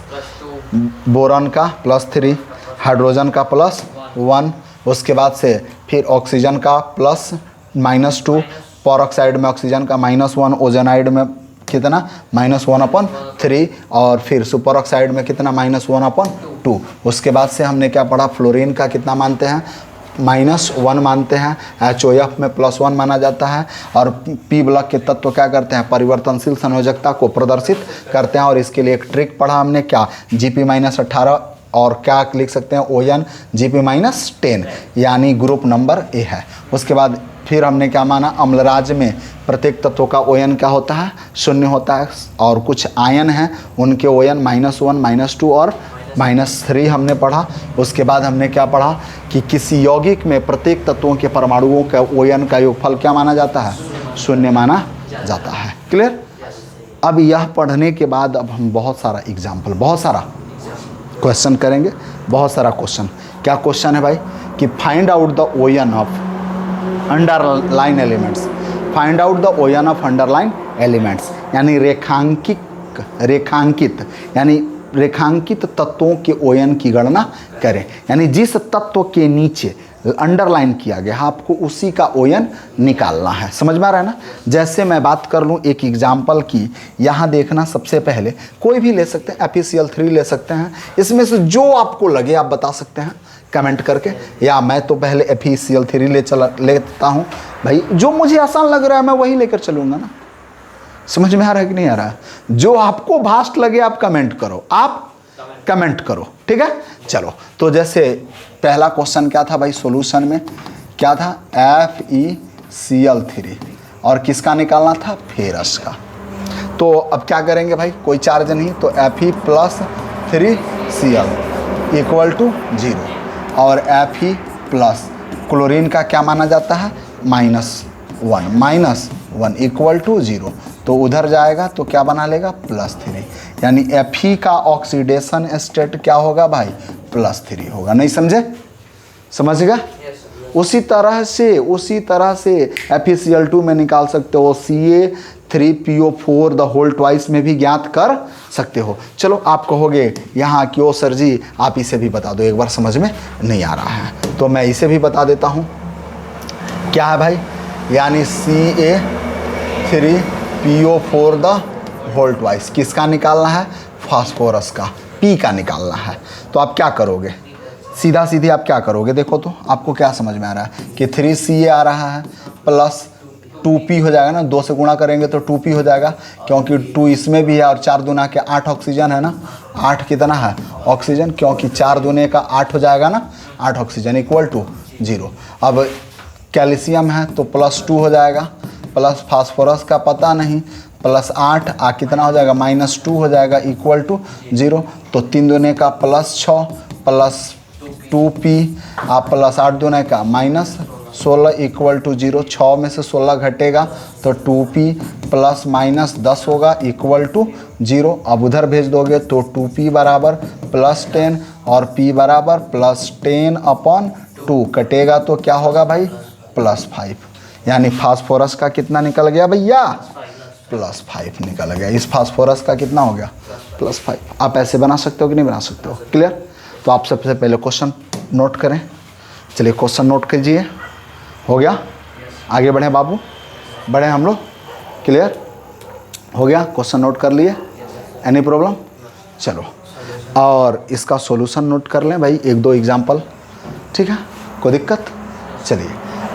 बोरॉन का +3, हाइड्रोजन का +1। उसके बाद से फिर ऑक्सीजन का +-2, पेरोक्साइड में ऑक्सीजन का -1, ओजोनाइड में कितना -1/3 और फिर सुपर ऑक्साइड में कितना -1/2। उसके बाद से हमने क्या पढ़ा, फ्लोरीन का कितना मानते हैं, -1 मानते हैं। HOF में +1 माना जाता है। और P ब्लॉक के तत्व क्या करते हैं, परिवर्तनशील संयोजकता को प्रदर्शित करते हैं। और इसके लिए एक ट्रिक पढ़ा हमने, क्या, Gp-18 और क्या लिख सकते हैं, ON Gp-10 यानी ग्रुप नंबर A है। उसके बाद फिर हमने क्या माना, अम्लराज में प्रत्येक तत्व का ON क्या होता है, 0 होता है। और कुछ आयन हैं उनके ON -1, -2 और -3 हमने पढ़ा। उसके बाद हमने क्या पढ़ा कि किसी यौगिक में प्रत्येक तत्वों के परमाणुओं का ON का योगफल क्या माना जाता है, 0 माना जाता है। क्लियर? अब यह पढ़ने के बाद अब हम बहुत सारा एग्जाम्पल, बहुत सारा क्वेश्चन करेंगे। बहुत सारा क्वेश्चन। क्या क्वेश्चन है भाई, कि find out the ON of underline elements. Find out the ON of underline elements यानी रेखांकित यानी रेखांकित तत्वों के ON की गणना करें। यानी जिस तत्व के नीचे अंडरलाइन किया गया आपको उसी का ON निकालना है। समझ में आ रहा है ना? जैसे मैं बात कर लूँ एक एग्जाम्पल की, यहाँ देखना, सबसे पहले कोई भी ले सकते हैं, FeCl3 ले सकते हैं। इसमें से जो आपको लगे आप बता सकते हैं कमेंट करके, या मैं तो पहले FeCl3 लेता हूँ भाई, जो मुझे आसान लग रहा है मैं वही लेकर चलूँगा ना। समझ में आ रहा है कि नहीं आ रहा है? जो आपको भास्ट लगे आप कमेंट करो, आप कमेंट करो, ठीक है। चलो, तो जैसे पहला क्वेश्चन क्या था भाई, सॉल्यूशन में क्या था, FeCl3 और किसका निकालना था, फेरस का। तो अब क्या करेंगे भाई, कोई चार्ज नहीं, तो Fe+3Cl = 0 और Fe प्लस क्लोरीन का क्या माना जाता है, -1 = 0, तो उधर जाएगा तो क्या बना लेगा, +3, यानी Fe का ऑक्सीडेशन स्टेट क्या होगा भाई, +3 होगा। नहीं समझे, समझेगा। उसी तरह से FeCl2 में निकाल सकते हो, Ca3PO4 द होल ट्वाइस में भी ज्ञात कर सकते हो। चलो, आप कहोगे यहाँ क्यों सर जी, आप इसे भी बता दो, एक बार समझ में नहीं आ रहा है तो मैं इसे भी बता देता हूँ। क्या है भाई, यानी Ca3PO4 द होल ट्वाइस किसका निकालना है, फास्फोरस का, P का निकालना है। तो आप क्या करोगे, सीधा सीधी आप क्या करोगे, देखो तो आपको क्या समझ में आ रहा है कि 3Ca आ रहा है प्लस 2P हो जाएगा ना, 2 से गुणा करेंगे तो 2P हो जाएगा, क्योंकि 2 इसमें भी है और 4 दूना के 8 ऑक्सीजन है ना, 8 कितना है ऑक्सीजन, क्योंकि 4 दूने का 8 हो जाएगा ना, 8 ऑक्सीजन = 0। अब कैल्शियम है तो +2 हो जाएगा, प्लस फास्फोरस का पता नहीं, +8 कितना हो जाएगा, -2 हो जाएगा = 0। तो 3 दूने का +6 प्लस 2P प्लस 8 दूने का -16 = 0। 6 में से 16 घटेगा तो 2P प्लस -10 होगा = 0। अब उधर भेज दोगे तो 2P बराबर +10 और P बराबर +10/2 कटेगा तो क्या होगा भाई, +5, यानी फास्फोरस का कितना निकल गया भैया, +5 निकल गया। इस फास्फोरस का कितना हो गया, +5। आप ऐसे बना सकते हो कि नहीं बना सकते हो, क्लियर। तो आप सबसे पहले क्वेश्चन नोट करें, चलिए क्वेश्चन नोट कीजिए, हो गया, आगे बढ़े बाबू, बढ़े हम लोग, क्लियर हो गया, क्वेश्चन नोट कर लिए, एनी प्रॉब्लम। चलो, और इसका सॉल्यूशन नोट कर लें भाई, 1-2 एग्जाम्पल, ठीक है, कोई दिक्कत। चलिए,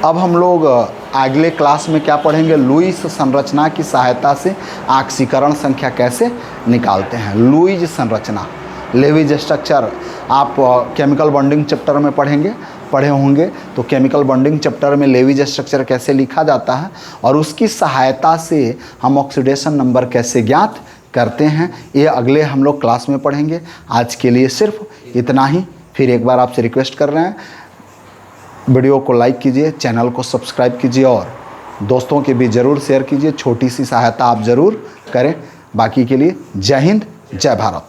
अब हम लोग अगले क्लास में क्या पढ़ेंगे, लुईस संरचना की सहायता से ऑक्सीकरण संख्या कैसे निकालते हैं। लुईस संरचना, लेविज स्ट्रक्चर, आप केमिकल बॉन्डिंग चैप्टर में पढ़े होंगे, तो केमिकल बॉन्डिंग चैप्टर में लेविज स्ट्रक्चर कैसे लिखा जाता है और उसकी सहायता से हम ऑक्सीडेशन नंबर कैसे ज्ञात करते हैं, ये अगले हम लोग क्लास में पढ़ेंगे। आज के लिए सिर्फ इतना ही। फिर एक बार आपसे रिक्वेस्ट कर रहे हैं, वीडियो को लाइक कीजिए, चैनल को सब्सक्राइब कीजिए और दोस्तों के भी ज़रूर शेयर कीजिए, छोटी सी सहायता आप ज़रूर करें। बाकी के लिए जय हिंद, जय भारत।